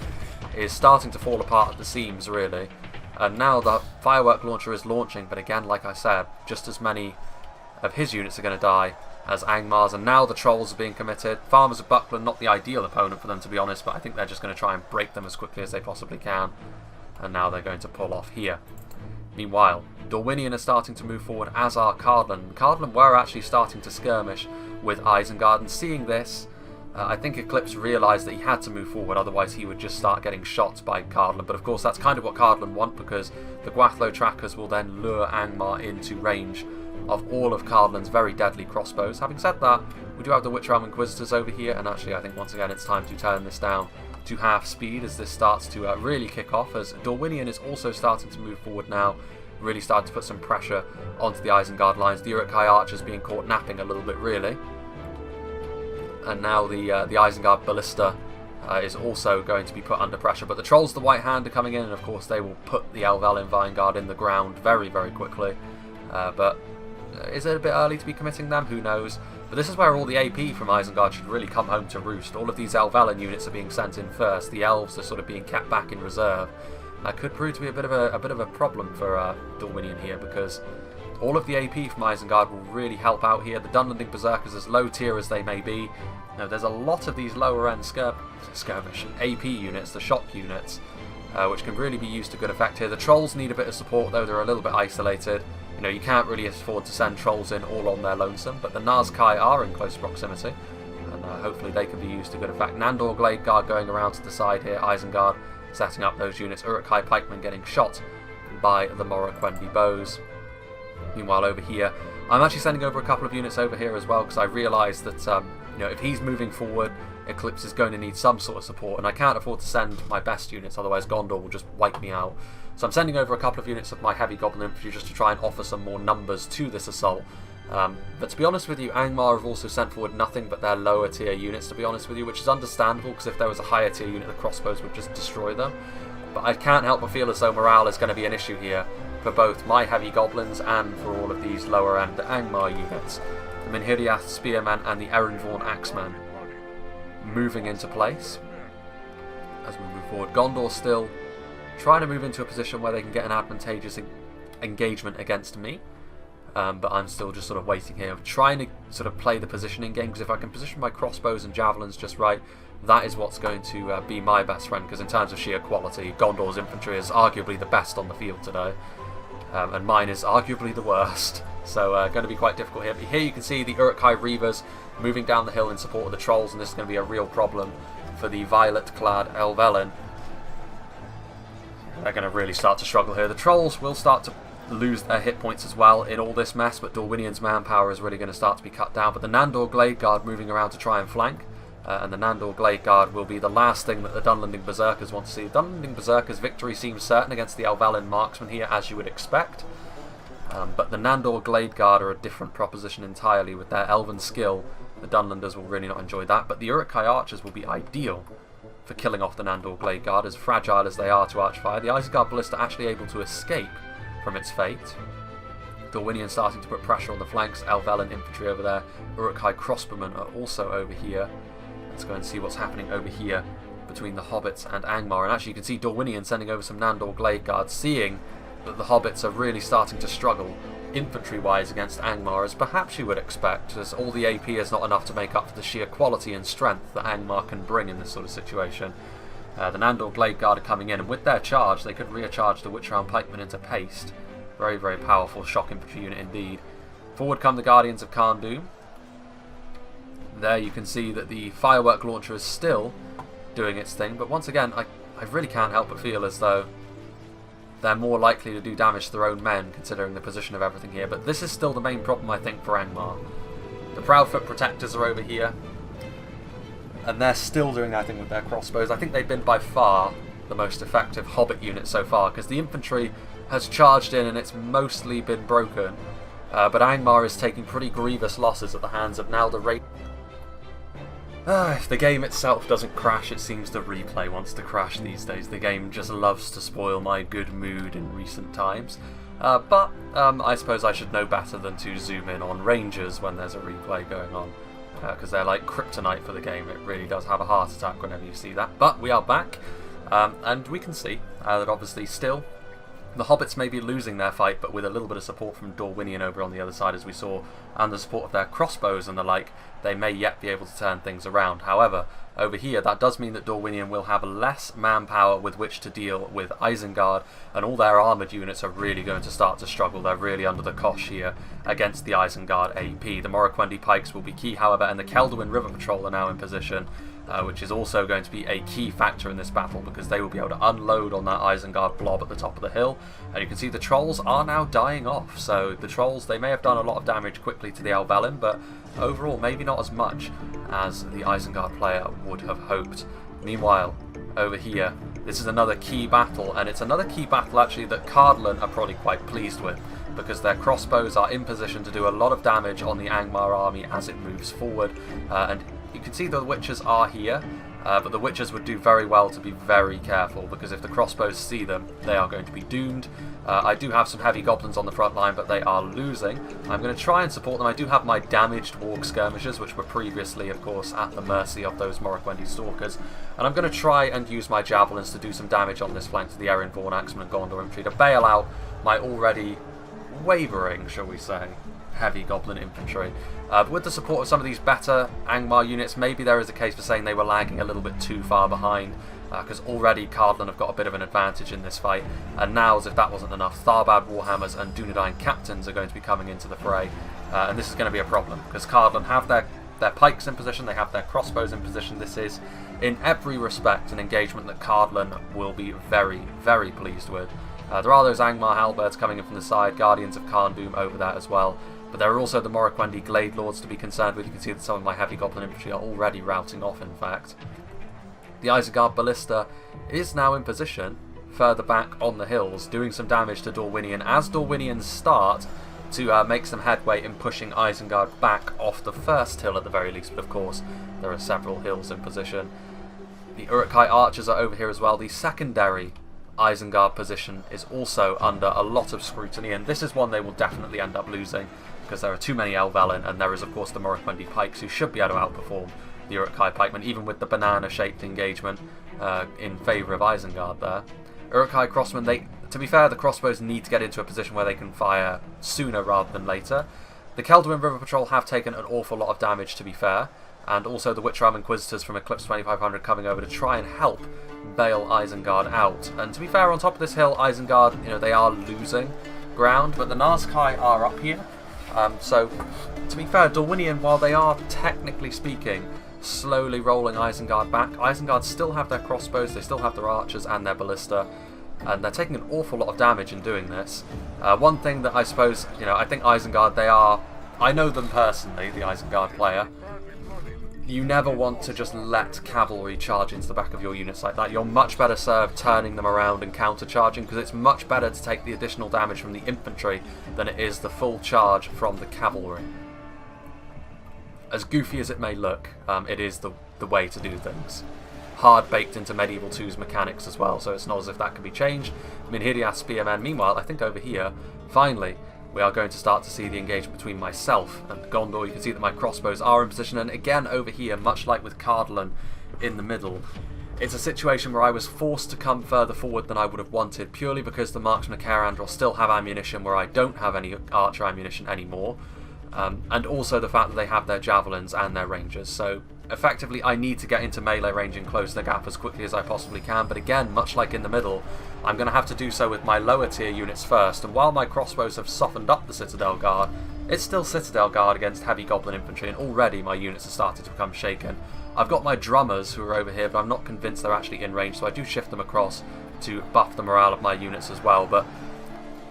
is starting to fall apart at the seams, really. And now the firework launcher is launching, but again, like I said, just as many of his units are going to die as Angmar's, and now the Trolls are being committed. Farmers of Buckland, not the ideal opponent for them, to be honest, but I think they're just going to try and break them as quickly as they possibly can. And now they're going to pull off here. Meanwhile, Dorwinion are starting to move forward, as are Cardland. Cardland were actually starting to skirmish with Isengard, and seeing this, I think Eclipse realised that he had to move forward, otherwise he would just start getting shot by Cardland. But of course that's kind of what Cardland want, because the Gwathlo Trackers will then lure Angmar into range of all of Cardland's very deadly crossbows. Having said that, we do have the Witch Realm Inquisitors over here, and actually I think once again it's time to turn this down to half speed as this starts to really kick off, as Dorwinion is also starting to move forward now, really starting to put some pressure onto the Isengard lines. The Uruk-hai archers being caught napping a little bit, really. And now the Isengard Ballista is also going to be put under pressure. But the Trolls, the White Hand, are coming in, and of course they will put the Elvelyn Vinegard in the ground very, very quickly. But is it a bit early to be committing them? Who knows? But this is where all the AP from Isengard should really come home to roost. All of these Elvelyn units are being sent in first. The Elves are sort of being kept back in reserve. That could prove to be a bit of a problem for Dorwinion here, because all of the AP from Isengard will really help out here. The Dunlanding Berserkers, as low tier as they may be, there's a lot of these lower end skirmish AP units, the shock units, which can really be used to good effect here. The Trolls need a bit of support though, they're a little bit isolated. You can't really afford to send Trolls in all on their lonesome, but the Nazkai are in close proximity, and hopefully they can be used to good effect. Nandor Glade Guard going around to the side here, Isengard setting up those units, Uruk-hai pikemen getting shot by the Morroquendi bows. Meanwhile over here, I'm actually sending over a couple of units over here as well, because I realise that if he's moving forward, Eclipse is going to need some sort of support, and I can't afford to send my best units, otherwise Gondor will just wipe me out. So I'm sending over a couple of units of my heavy Goblin Infantry just to try and offer some more numbers to this assault. But to be honest with you, Angmar have also sent forward nothing but their lower tier units, to be honest with you, which is understandable, because if there was a higher tier unit, the crossbows would just destroy them. But I can't help but feel as though morale is going to be an issue here for both my heavy goblins and for all of these lower end Angmar units. The Minhiriath Spearmen and the Erinvorn Axemen moving into place as we move forward. Gondor still trying to move into a position where they can get an advantageous engagement against me. But I'm still just sort of waiting here, trying to sort of play the positioning game, because if I can position my crossbows and javelins just right, that is what's going to be my best friend, because in terms of sheer quality, Gondor's infantry is arguably the best on the field today, and mine is arguably the worst, so going to be quite difficult here. But here you can see the Uruk-hai Reavers moving down the hill in support of the Trolls, and this is going to be a real problem for the violet-clad Elvelyn. They're going to really start to struggle here. The Trolls will start to lose their hit points as well in all this mess, but Dorwinion's manpower is really going to start to be cut down. But the Nandor Glade Guard moving around to try and flank, and the Nandor Glade Guard will be the last thing that the Dunlanding Berserkers want to see. The Dunlanding Berserkers' victory seems certain against the Elvelyn Marksmen here, as you would expect, but the Nandor Glade Guard are a different proposition entirely. With their elven skill, the Dunlanders will really not enjoy that, but the Uruk-hai Archers will be ideal for killing off the Nandor Glade Guard, as fragile as they are to Archfire. The Isengard Ballista actually able to escape from its fate. Dorwinian starting to put pressure on the flanks. Elvelen infantry over there. Uruk-hai crossbowmen are also over here. Let's go and see what's happening over here between the Hobbits and Angmar. And actually you can see Dorwinian sending over some Nandor Glade Guards, seeing that the Hobbits are really starting to struggle infantry-wise against Angmar, as perhaps you would expect, as all the AP is not enough to make up for the sheer quality and strength that Angmar can bring in this sort of situation. The Nandor Glade Guard are coming in, and with their charge they could recharge the Witch-Round Pikemen into paste. Very, very powerful shock infantry unit indeed. Forward come the Guardians of Khan Doom. There you can see that the firework launcher is still doing its thing, but once again I really can't help but feel as though they're more likely to do damage to their own men considering the position of everything here. But this is still the main problem I think for Angmar. The Proudfoot Protectors are over here, and they're still doing that thing with their crossbows. I think they've been by far the most effective Hobbit unit so far, because the infantry has charged in and it's mostly been broken. But Angmar is taking pretty grievous losses at the hands of now the if the game itself doesn't crash, it seems the replay wants to crash these days. The game just loves to spoil my good mood in recent times. But I suppose I should know better than to zoom in on Rangers when there's a replay going on, because they're like kryptonite for the game. It really does have a heart attack whenever you see that. But we are back, and we can see that obviously still the Hobbits may be losing their fight, but with a little bit of support from Dorwinian over on the other side, as we saw, and the support of their crossbows and the like, they may yet be able to turn things around. However, over here, that does mean that Dorwinian will have less manpower with which to deal with Isengard, and all their armoured units are really going to start to struggle. They're really under the cosh here against the Isengard AP. The Morroquendi Pikes will be key, however, and the Kelderwin River Patrol are now in position, which is also going to be a key factor in this battle, because they will be able to unload on that Isengard blob at the top of the hill. And you can see the Trolls are now dying off, so the Trolls, they may have done a lot of damage quickly to the Elvelen, but overall maybe not as much as the Isengard player would have hoped. Meanwhile, over here, this is another key battle, and it's another key battle actually that Cardlan are probably quite pleased with, because their crossbows are in position to do a lot of damage on the Angmar army as it moves forward, and you can see the Witchers are here, but the Witchers would do very well to be very careful, because if the crossbows see them, they are going to be doomed. I do have some heavy goblins on the front line, but they are losing. I'm going to try and support them. I do have my damaged warg skirmishes, which were previously, of course, at the mercy of those Morroquendi stalkers. And I'm going to try and use my javelins to do some damage on this flank to the Erin-born Axemen and Gondor infantry to bail out my already wavering, shall we say, heavy goblin infantry. With the support of some of these better Angmar units, maybe there is a case for saying they were lagging a little bit too far behind, because already Cardlan have got a bit of an advantage in this fight, and now, as if that wasn't enough, Tharbad Warhammers and Dunedain Captains are going to be coming into the fray, and this is going to be a problem, because Cardlan have their pikes in position, they have their crossbows in position. This is, in every respect, an engagement that Cardlan will be very, very pleased with. There are those Angmar halberds coming in from the side, Guardians of Khan Doom over there as well. But there are also the Morroquendi Glade Lords to be concerned with. You can see that some of my heavy goblin infantry are already routing off, in fact. The Isengard Ballista is now in position, further back on the hills, doing some damage to Dorwinian, as Dorwinians start to make some headway in pushing Isengard back off the first hill at the very least. But of course, there are several hills in position. The Uruk-hai archers are over here as well. The secondary Isengard position is also under a lot of scrutiny, and this is one they will definitely end up losing, because there are too many Elvelen, and there is of course the Morroquendi Pikes, who should be able to outperform the Uruk-hai pikemen, even with the banana-shaped engagement in favour of Isengard there. Uruk-hai crossmen, to be fair, the crossbows need to get into a position where they can fire sooner rather than later. The Kelderwin River Patrol have taken an awful lot of damage, to be fair, and also the Witch-Ram Inquisitors from Eclipse 2500 coming over to try and help bail Isengard out. And to be fair, on top of this hill, Isengard, they are losing ground, but the Nazkai are up here. So, to be fair, Dorwinian, while they are technically speaking slowly rolling Isengard back, Isengard still have their crossbows, they still have their archers and their ballista, and they're taking an awful lot of damage in doing this. One thing that I suppose, I think Isengard, I know them personally, the Isengard player. You never want to just let cavalry charge into the back of your units like that. You're much better served turning them around and counter-charging, because it's much better to take the additional damage from the infantry than it is the full charge from the cavalry. As goofy as it may look, it is the way to do things. Hard baked into Medieval 2's mechanics as well, so it's not as if that can be changed. Minhiriath Spearmen, meanwhile, I think over here, finally, we are going to start to see the engagement between myself and Gondor. You can see that my crossbows are in position, and again over here, much like with Cardlan in the middle, it's a situation where I was forced to come further forward than I would have wanted, purely because the marksmen of Carandor still have ammunition where I don't have any archer ammunition anymore, and also the fact that they have their javelins and their rangers. So effectively I need to get into melee range and close the gap as quickly as I possibly can, but again, much like in the middle, I'm going to have to do so with my lower tier units first, and while my crossbows have softened up the Citadel Guard, it's still Citadel Guard against heavy Goblin infantry, and already my units are starting to become shaken. I've got my drummers who are over here, but I'm not convinced they're actually in range, so I do shift them across to buff the morale of my units as well. But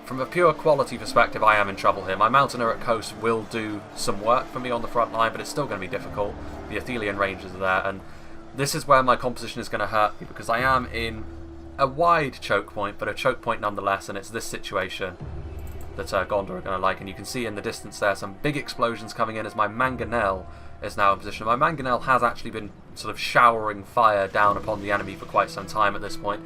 from a pure quality perspective, I am in trouble here. My Mountaineer at Coast will do some work for me on the front line, but it's still going to be difficult. The Athelian Rangers are there, and this is where my composition is going to hurt me, because I am in a wide choke point, but a choke point nonetheless, and it's this situation that Gondor are going to like. And you can see in the distance there some big explosions coming in as my Mangonel is now in position. My Mangonel has actually been sort of showering fire down upon the enemy for quite some time at this point,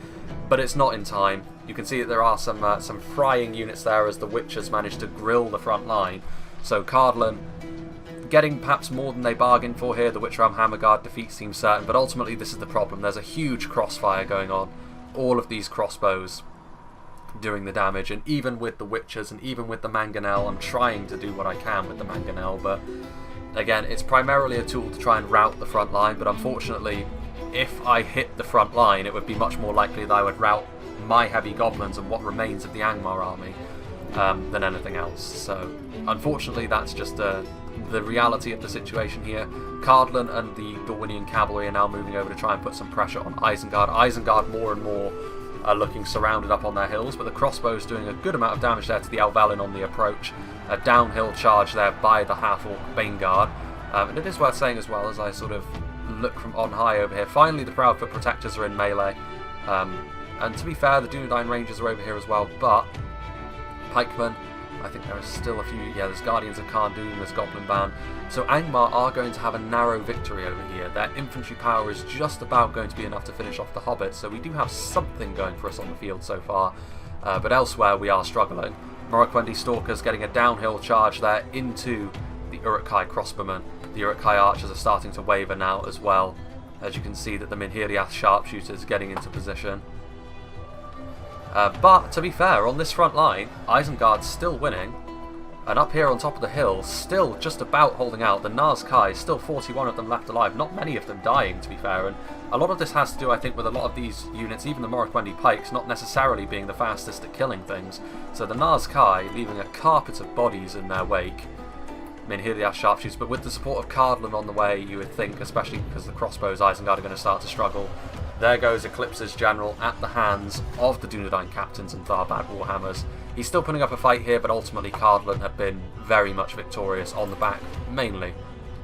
but it's not in time. You can see that there are some frying units there as the Witchers managed to grill the front line. So Cardlan getting perhaps more than they bargained for here. The Witcher Hammerguard defeat seems certain, but ultimately this is the problem. There's a huge crossfire going on. All of these crossbows doing the damage, and even with the Witchers and even with the Mangonel, I'm trying to do what I can with the Mangonel, but again, it's primarily a tool to try and rout the front line, but unfortunately, if I hit the front line, it would be much more likely that I would rout my heavy goblins and what remains of the Angmar army than anything else. So, unfortunately, that's just the reality of the situation here. Cardlan and the Dorwinian cavalry are now moving over to try and put some pressure on Isengard. Isengard more and more are looking surrounded up on their hills, but the crossbows doing a good amount of damage there to the Elvelyn on the approach. A downhill charge there by the half-orc Baneguard. And it is worth saying as well, as I sort of look from on high over here, finally the Proudfoot Protectors are in melee. And to be fair, the Dunedain Rangers are over here as well, but Pikemen, I think there are still a few, yeah, there's Guardians of Kharn-Dûn, there's Goblin Band. So Angmar are going to have a narrow victory over here. Their infantry power is just about going to be enough to finish off the Hobbits, so we do have something going for us on the field so far. But elsewhere we are struggling. Morroquendi Stalkers getting a downhill charge there into the Uruk-hai crossbowmen. The Uruk-hai archers are starting to waver now as well, as you can see that the Minhiriath sharpshooters getting into position. But to be fair, on this front line, Isengard's still winning, and up here on top of the hill, still just about holding out. The Nazkai, still 41 of them left alive, not many of them dying to be fair, and a lot of this has to do, I think, with a lot of these units, even the Morroquendi Pikes, not necessarily being the fastest at killing things. So the Nazkai leaving a carpet of bodies in their wake. Minhiriath sharpshooters, but with the support of Cardlan on the way, you would think, especially because the crossbows, Isengard are going to start to struggle. There goes Eclipse's general at the hands of the Dunedain captains and Tharbad Warhammers. He's still putting up a fight here, but ultimately Cardlan have been very much victorious on the back, mainly,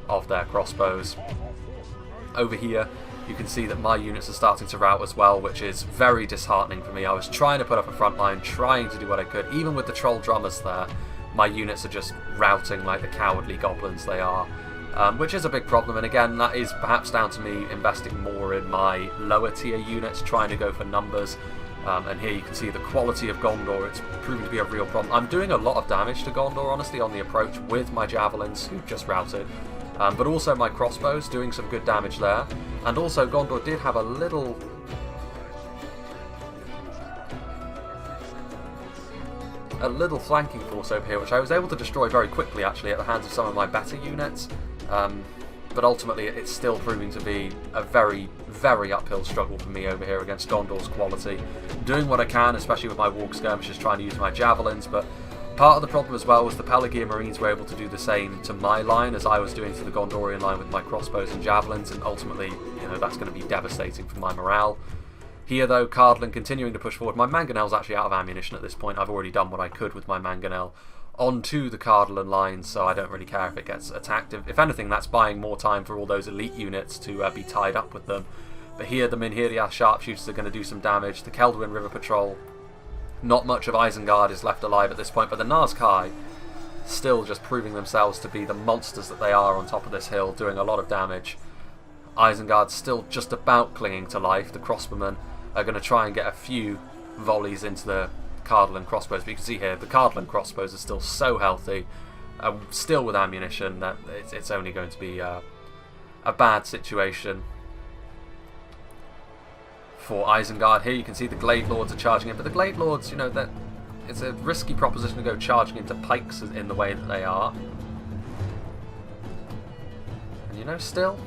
of their crossbows. Over here, you can see that my units are starting to rout as well, which is very disheartening for me. I was trying to put up a front line, trying to do what I could. Even with the Troll Drummers there, my units are just routing like the cowardly goblins they are. Which is a big problem, and again, that is perhaps down to me investing more in my lower tier units, trying to go for numbers. And here you can see the quality of Gondor, it's proving to be a real problem. I'm doing a lot of damage to Gondor, honestly, on the approach with my javelins, who've just routed. But also my crossbows doing some good damage there. And also Gondor did have a little flanking force over here, which I was able to destroy very quickly actually at the hands of some of my better units. But ultimately it's still proving to be a very, very uphill struggle for me over here against Gondor's quality. Doing what I can, especially with my walk skirmishes, trying to use my javelins, but part of the problem as well was the Pelagian Marines were able to do the same to my line as I was doing to the Gondorian line with my crossbows and javelins, and ultimately, you know, that's going to be devastating for my morale. Here though, Cardlan continuing to push forward. My Mangonel's actually out of ammunition at this point. I've already done what I could with my Mangonel onto the Cardlan line, so I don't really care if it gets attacked. If anything, that's buying more time for all those elite units to be tied up with them. But here the Minhiriath sharpshooters are going to do some damage. The Celdwyn River Patrol, not much of Isengard is left alive at this point, but the Nazkai still just proving themselves to be the monsters that they are on top of this hill, doing a lot of damage. Isengard's still just about clinging to life. The crossbowmen are going to try and get a few volleys into the Cardland crossbows, but you can see here the Cardland crossbows are still so healthy, still with ammunition, that it's only going to be a bad situation for Isengard. Here you can see the Glade Lords are charging in, but the Glade Lords, you know, that it's a risky proposition to go charging into pikes in the way that they are. And you know, still,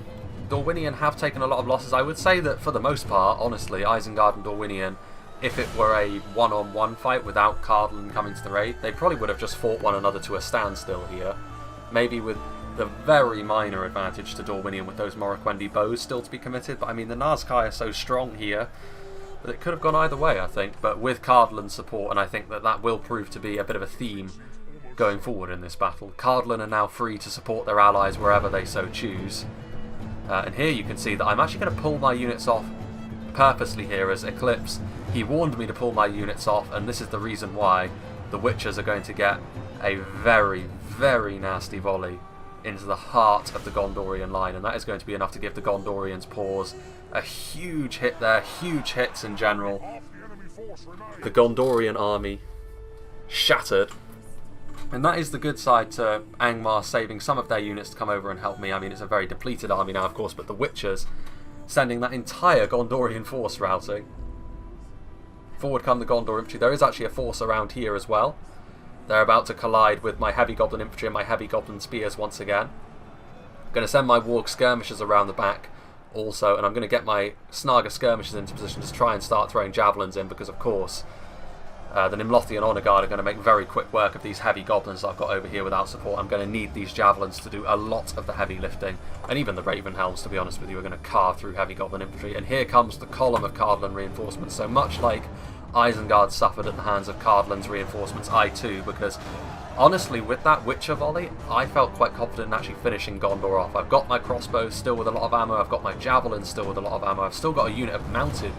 Dorwinion have taken a lot of losses. I would say that for the most part, honestly, Isengard and Dorwinion, if it were a one-on-one fight without Cardland coming to the raid, they probably would have just fought one another to a standstill here. Maybe with the very minor advantage to Dorwinion with those Morroquendi bows still to be committed, but I mean the Nazkai are so strong here that it could have gone either way, I think, but with Cardland's support, and I think that that will prove to be a bit of a theme going forward in this battle. Cardland are now free to support their allies wherever they so choose, and here you can see that I'm actually going to pull my units off purposely here as Eclipse. He warned me to pull my units off, and this is the reason why. The Witchers are going to get a very, very nasty volley into the heart of the Gondorian line, and that is going to be enough to give the Gondorians pause. A huge hit there, huge hits in general. The Gondorian army shattered, and that is the good side to Angmar saving some of their units to come over and help me. I mean, it's a very depleted army now, of course, but the Witchers sending that entire Gondorian force routing. Forward come the Gondor infantry. There is actually a force around here as well. They're about to collide with my heavy goblin infantry and my heavy goblin spears once again. I'm going to send my warg skirmishers around the back also, and I'm going to get my Snaga skirmishers into position to try and start throwing javelins in, because of course the Nimlothian Honor Guard are going to make very quick work of these heavy goblins I've got over here without support. I'm going to need these javelins to do a lot of the heavy lifting, and even the Raven Helms, to be honest with you, are going to carve through heavy goblin infantry. And here comes the column of Cardland reinforcements. So much like Isengard suffered at the hands of Cardland's reinforcements, I too, because honestly with that Witcher volley I felt quite confident in actually finishing Gondor off. I've got my crossbows still with a lot of ammo, I've got my javelins still with a lot of ammo, I've still got a unit of mounted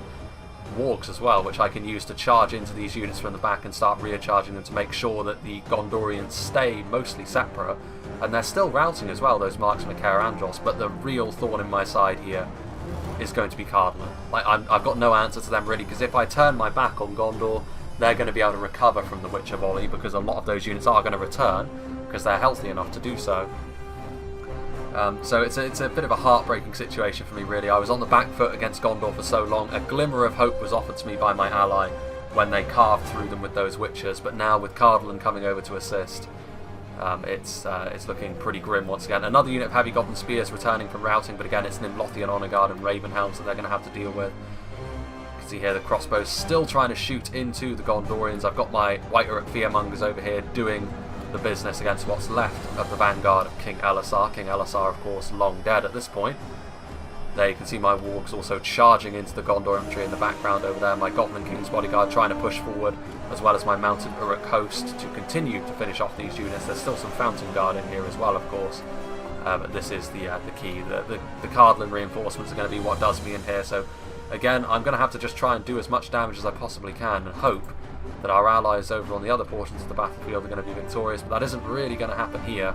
wargs as well, which I can use to charge into these units from the back and start recharging them to make sure that the Gondorians stay mostly separate, and they're still routing as well, those marksmen of Andros. But the real thorn in my side here is going to be Cardland. Like, I've got no answer to them really, because if I turn my back on Gondor, they're going to be able to recover from the Witcher volley, because a lot of those units are going to return because they're healthy enough to do so. So it's a bit of a heartbreaking situation for me really. I was on the back foot against Gondor for so long. A glimmer of hope was offered to me by my ally when they carved through them with those Witchers, but now with Cardland coming over to assist, it's looking pretty grim once again. Another unit of heavy goblin spears returning from routing, but again it's Nimlothian Honor Guard and Raven Helms that they're going to have to deal with. You can see here the crossbows still trying to shoot into the Gondorians. I've got my White Uruk Fearmongers over here doing the business against what's left of the vanguard of King Elisar. King Elisar, of course, long dead at this point. There you can see my wargs also charging into the Gondor infantry in the background over there. My Goblin King's bodyguard trying to push forward, as well as my mounted Uruk host to continue to finish off these units. There's still some Fountain Guard in here as well, of course. But this is the key. The Cardland reinforcements are going to be what does me in here. So again, I'm going to have to just try and do as much damage as I possibly can and hope that our allies over on the other portions of the battlefield are going to be victorious, but that isn't really going to happen here,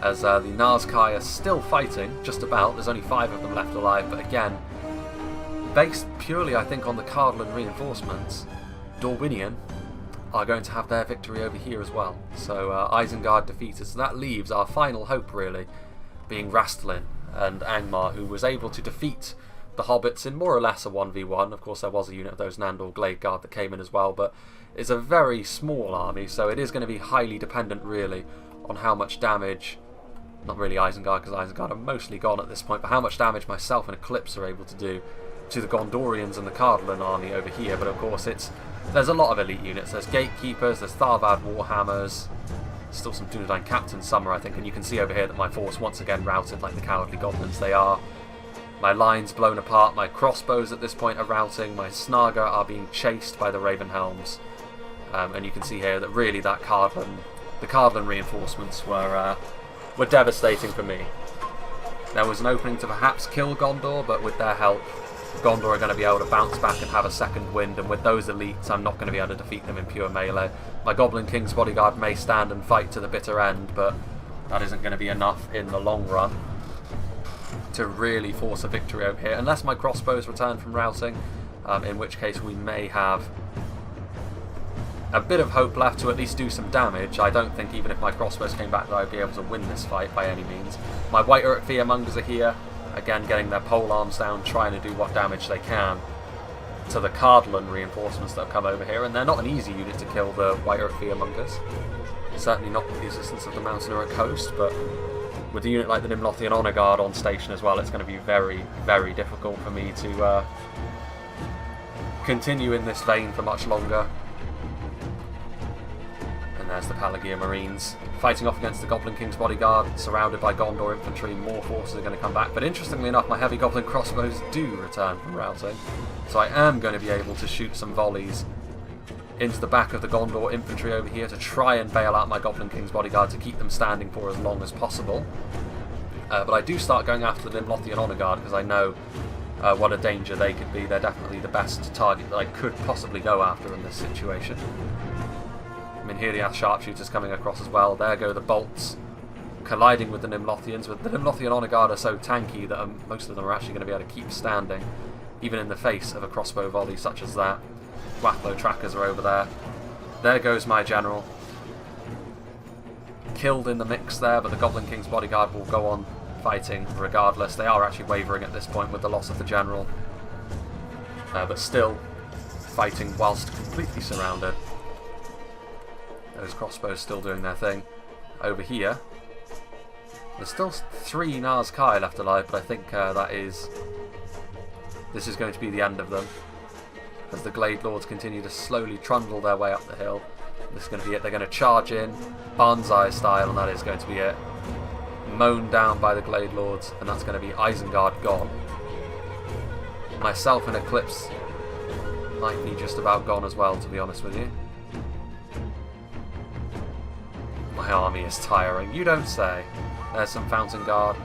as the Nazkai are still fighting, just about. There's only 5 of them left alive, but again, based purely I think on the Cardland reinforcements, Dorwinion are going to have their victory over here as well. So Isengard defeated, so that leaves our final hope really being Rastlin and Angmar, who was able to defeat the Hobbits in more or less a 1v1. Of course there was a unit of those Nandor Glade Guard that came in as well, but it's a very small army, so it is going to be highly dependent really on how much damage, not really Isengard because Isengard are mostly gone at this point, but how much damage myself and Eclipse are able to do to the Gondorians and the Cardland army over here. But of course there's a lot of elite units. There's Gatekeepers, there's Tharvad Warhammers, still some Dunedain Captain Summer I think, and you can see over here that my force once again routed like the cowardly goblins they are. My lines blown apart, my crossbows at this point are routing, my Snaga are being chased by the Raven Helms, and you can see here that really the Cardland reinforcements were devastating for me. There was an opening to perhaps kill Gondor, but with their help, Gondor are going to be able to bounce back and have a second wind, and with those elites I'm not going to be able to defeat them in pure melee. My Goblin King's bodyguard may stand and fight to the bitter end, but that isn't going to be enough in the long run to really force a victory over here, unless my crossbows return from routing. in which case we may have a bit of hope left to at least do some damage. I don't think even if my crossbows came back that I'd be able to win this fight by any means. My White Earth Fearmongers are here, again getting their pole arms down, trying to do what damage they can to the Cardland reinforcements that have come over here, and they're not an easy unit to kill, the White Earth Fearmongers. Certainly not with the assistance of the Mountaineer Coast, but with a unit like the Nimlothian Honour Guard on station as well, it's going to be very, very difficult for me to continue in this vein for much longer. And there's the Pelagia Marines fighting off against the Goblin King's bodyguard, surrounded by Gondor infantry. More forces are going to come back, but interestingly enough, my heavy Goblin crossbows do return from routing, so I am going to be able to shoot some volleys into the back of the Gondor infantry over here to try and bail out my Goblin King's bodyguard to keep them standing for as long as possible. But I do start going after the Nimlothian Honour Guard because I know what a danger they could be. They're definitely the best target that I could possibly go after in this situation. I mean, here the sharpshooters coming across as well. There go the bolts colliding with the Nimlothians, but the Nimlothian Honour Guard are so tanky that most of them are actually going to be able to keep standing, even in the face of a crossbow volley such as that. Dwathlo trackers are over there. There goes my general. Killed in the mix there, but the Goblin King's bodyguard will go on fighting regardless. They are actually wavering at this point with the loss of the general, but still fighting whilst completely surrounded. Those crossbows still doing their thing. Over here, there's still 3 Nars Kai left alive, but I think this is going to be the end of them, as the Glade Lords continue to slowly trundle their way up the hill. This is going to be it. They're going to charge in, Banzai style, and that is going to be it. Mown down by the Glade Lords, and that's going to be Isengard gone. Myself and Eclipse might be just about gone as well, to be honest with you. My army is tiring, you don't say. There's some Fountain Guard.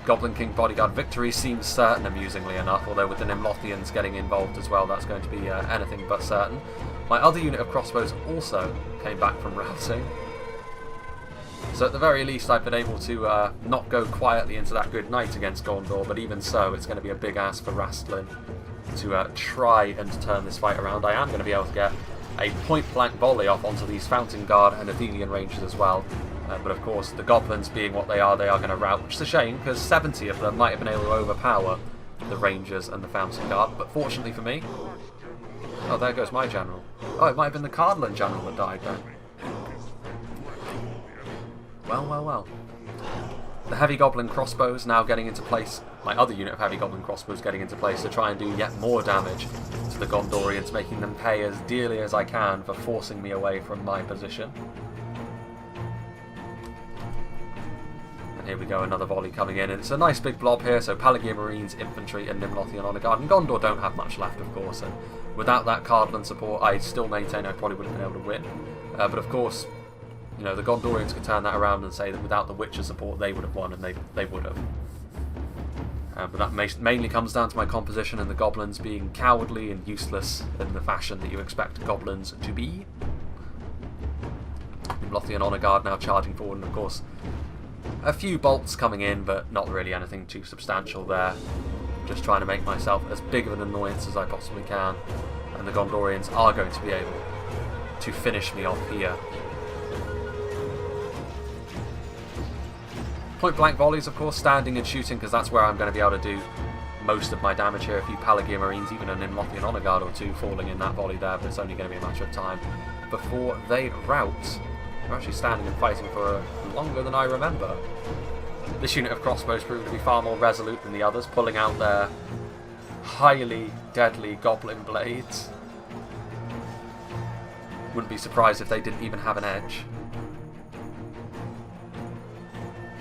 Goblin King bodyguard victory seems certain, amusingly enough, although with the Nimlothians getting involved as well, that's going to be anything but certain. My other unit of crossbows also came back from routing. So at the very least I've been able to not go quietly into that good night against Gondor, but even so it's going to be a big ask for Rastlin to try and turn this fight around. I am going to be able to get a point-blank volley off onto these Fountain Guard and Athenian Rangers as well. But of course, the Goblins being what they are going to rout, which is a shame, because 70 of them might have been able to overpower the Rangers and the Fountain Guard. But fortunately for me... Oh, there goes my general. Oh, it might have been the Cardland general that died then. Well, well, well. The Heavy Goblin crossbows now getting into place. My other unit of Heavy Goblin crossbows getting into place to try and do yet more damage to the Gondorians, making them pay as dearly as I can for forcing me away from my position. And here we go, another volley coming in, and it's a nice big blob here. So Pelagia Marines, Infantry, and Nimlothian Honour Guard. And Gondor don't have much left, of course, and without that Cardland support, I still maintain I probably wouldn't have been able to win. But of course, you know, the Gondorians could turn that around and say that without the Witcher support they would have won, and they would have. But that mainly comes down to my composition and the Goblins being cowardly and useless in the fashion that you expect Goblins to be. Nimlothian Honour Guard now charging forward, and of course a few bolts coming in, but not really anything too substantial there. Just trying to make myself as big of an annoyance as I possibly can, and the Gondorians are going to be able to finish me off here. Point blank volleys, of course, standing and shooting, because that's where I'm going to be able to do most of my damage here. A few Pelagia Marines, even a Nimlothian Honour Guard or two falling in that volley there, but it's only going to be a matter of time before they rout. They're actually standing and fighting for longer than I remember. This unit of crossbows proved to be far more resolute than the others, pulling out their highly deadly goblin blades. Wouldn't be surprised if they didn't even have an edge.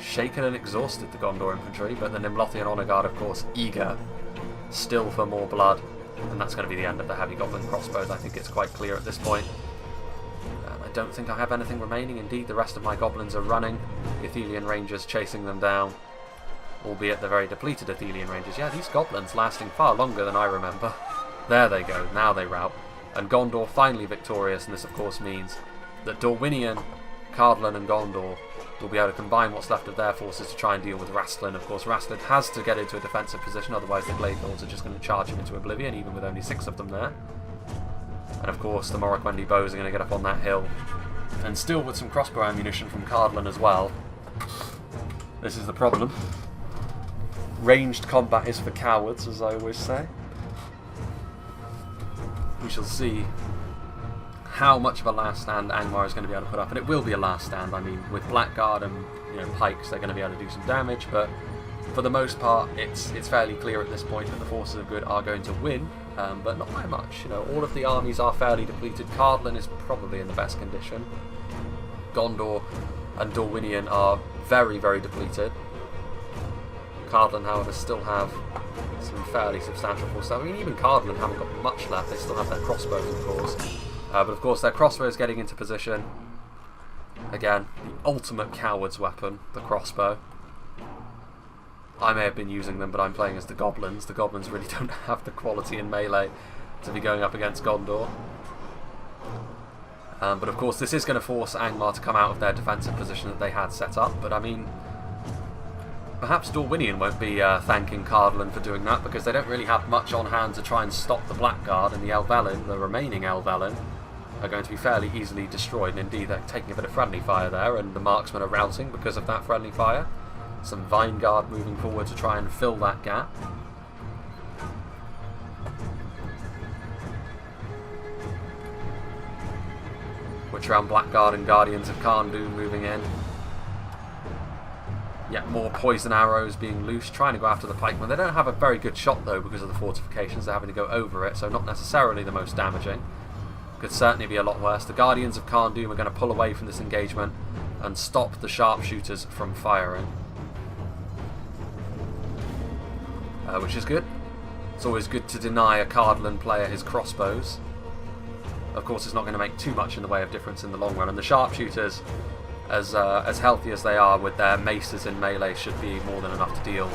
Shaken and exhausted, the Gondor infantry, but the Nimlothian Honour Guard, of course, eager still for more blood, and that's going to be the end of the Heavy Goblin crossbows. I think it's quite clear at this point. I don't think I have anything remaining. Indeed, the rest of my Goblins are running, the Athelian Rangers chasing them down, albeit the very depleted Athelian Rangers. Yeah, these Goblins lasting far longer than I remember. There they go, now they rout, and Gondor finally victorious, and this of course means that Dorwinion, Cardland and Gondor will be able to combine what's left of their forces to try and deal with Rastlin. Of course, Rastlin has to get into a defensive position, otherwise the Glade Lords are just going to charge him into oblivion, even with only 6 of them there. And of course, the Morroquendi bows are going to get up on that hill. And still with some crossbow ammunition from Cardlin as well. This is the problem. Ranged combat is for cowards, as I always say. We shall see how much of a last stand Angmar is going to be able to put up, and it will be a last stand. I mean, with Blackguard and pikes, they're going to be able to do some damage, but for the most part, it's fairly clear at this point that the forces of good are going to win, but not by much. All of the armies are fairly depleted. Cardlin is probably in the best condition. Gondor and Dorwinion are very, very depleted. Cardlin, however, still have some fairly substantial forces. I mean, even Cardlin haven't got much left. They still have their crossbows, of course. But of course, their crossbows getting into position. Again, the ultimate coward's weapon, the crossbow. I may have been using them, but I'm playing as the goblins. The goblins really don't have the quality in melee to be going up against Gondor. But of course, this is going to force Angmar to come out of their defensive position that they had set up. But I mean, perhaps Dorwinion won't be thanking Cardlin for doing that, because they don't really have much on hand to try and stop the Blackguard, and the Elvelyn, the remaining Elvelyn, are going to be fairly easily destroyed. And indeed, they're taking a bit of friendly fire there, and the marksmen are routing because of that friendly fire. Some Vineguard moving forward to try and fill that gap. Which around Blackguard and Guardians of Kharndoon moving in. Yet more poison arrows being loosed, trying to go after the pikemen. They don't have a very good shot though because of the fortifications. They're having to go over it, so not necessarily the most damaging. Could certainly be a lot worse. The Guardians of Kharndoon are going to pull away from this engagement and stop the sharpshooters from firing. Which is good. It's always good to deny a Cardlin player his crossbows. Of course, it's not going to make too much in the way of difference in the long run, and the sharpshooters, as healthy as they are with their maces in melee, should be more than enough to deal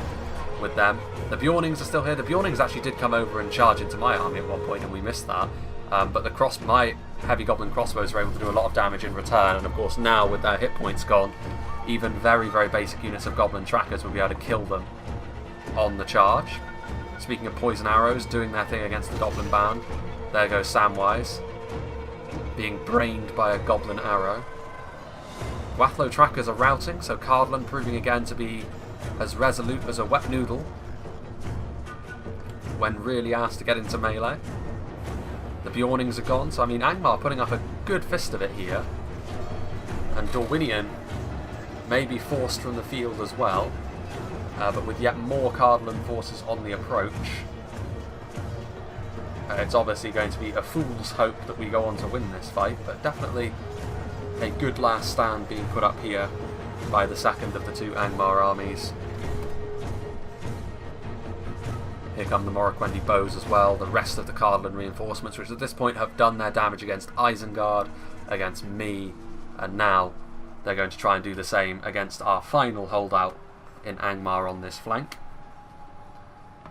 with them. The Bjornings are still here. The Bjornings actually did come over and charge into my army at one point, and we missed that. But my heavy goblin crossbows are able to do a lot of damage in return, and of course now with their hit points gone, even very, very basic units of goblin trackers will be able to kill them on the charge. Speaking of poison arrows doing their thing against the goblin band, there goes Samwise, being brained by a goblin arrow. Wathlo trackers are routing, so Cardlin proving again to be as resolute as a wet noodle when really asked to get into melee. The Bjornings are gone, so I mean Angmar putting up a good fist of it here, and Dorwinion may be forced from the field as well, but with yet more Cardlin forces on the approach. It's obviously going to be a fool's hope that we go on to win this fight, but definitely a good last stand being put up here by the second of the two Angmar armies. Here come the Morroquendi bows as well, the rest of the Cardlin reinforcements, which at this point have done their damage against Isengard, against me, and now they're going to try and do the same against our final holdout in Angmar on this flank.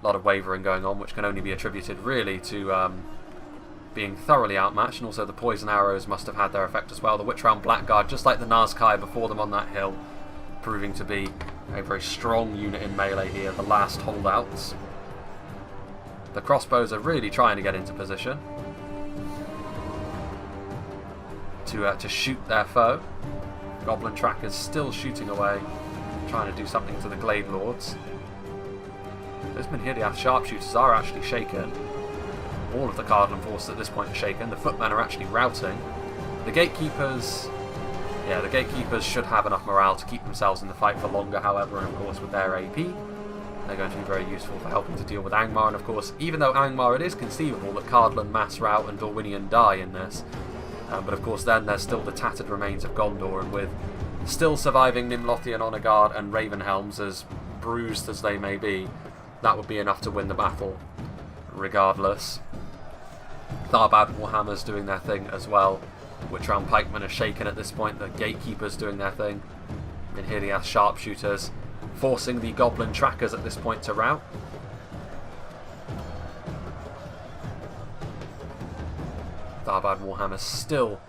A lot of wavering going on, which can only be attributed really to being thoroughly outmatched, and also the poison arrows must have had their effect as well. The Witchround Blackguard, just like the Nazkai before them on that hill, proving to be a very strong unit in melee here, the last holdouts. The crossbows are really trying to get into position to shoot their foe. Goblin trackers still shooting away, trying to do something to the Glade Lords. Those Minhiriath sharpshooters are actually shaken. All of the Cardlin forces at this point are shaken. The footmen are actually routing. The gatekeepers, the gatekeepers should have enough morale to keep themselves in the fight for longer, however, and of course with their AP, they're going to be very useful for helping to deal with Angmar. And of course, even though Angmar, it is conceivable that Cardlin mass rout and Dorwinion die in this, but of course then there's still the tattered remains of Gondor, and with still surviving Nimlothian Honor Guard and Ravenhelms, as bruised as they may be, that would be enough to win the battle regardless. Tharbad Warhammers doing their thing as well. Witchround Pikemen are shaken at this point. The Gatekeepers doing their thing. Minhiriath sharpshooters forcing the Goblin trackers at this point to rout. Tharbad Warhammers still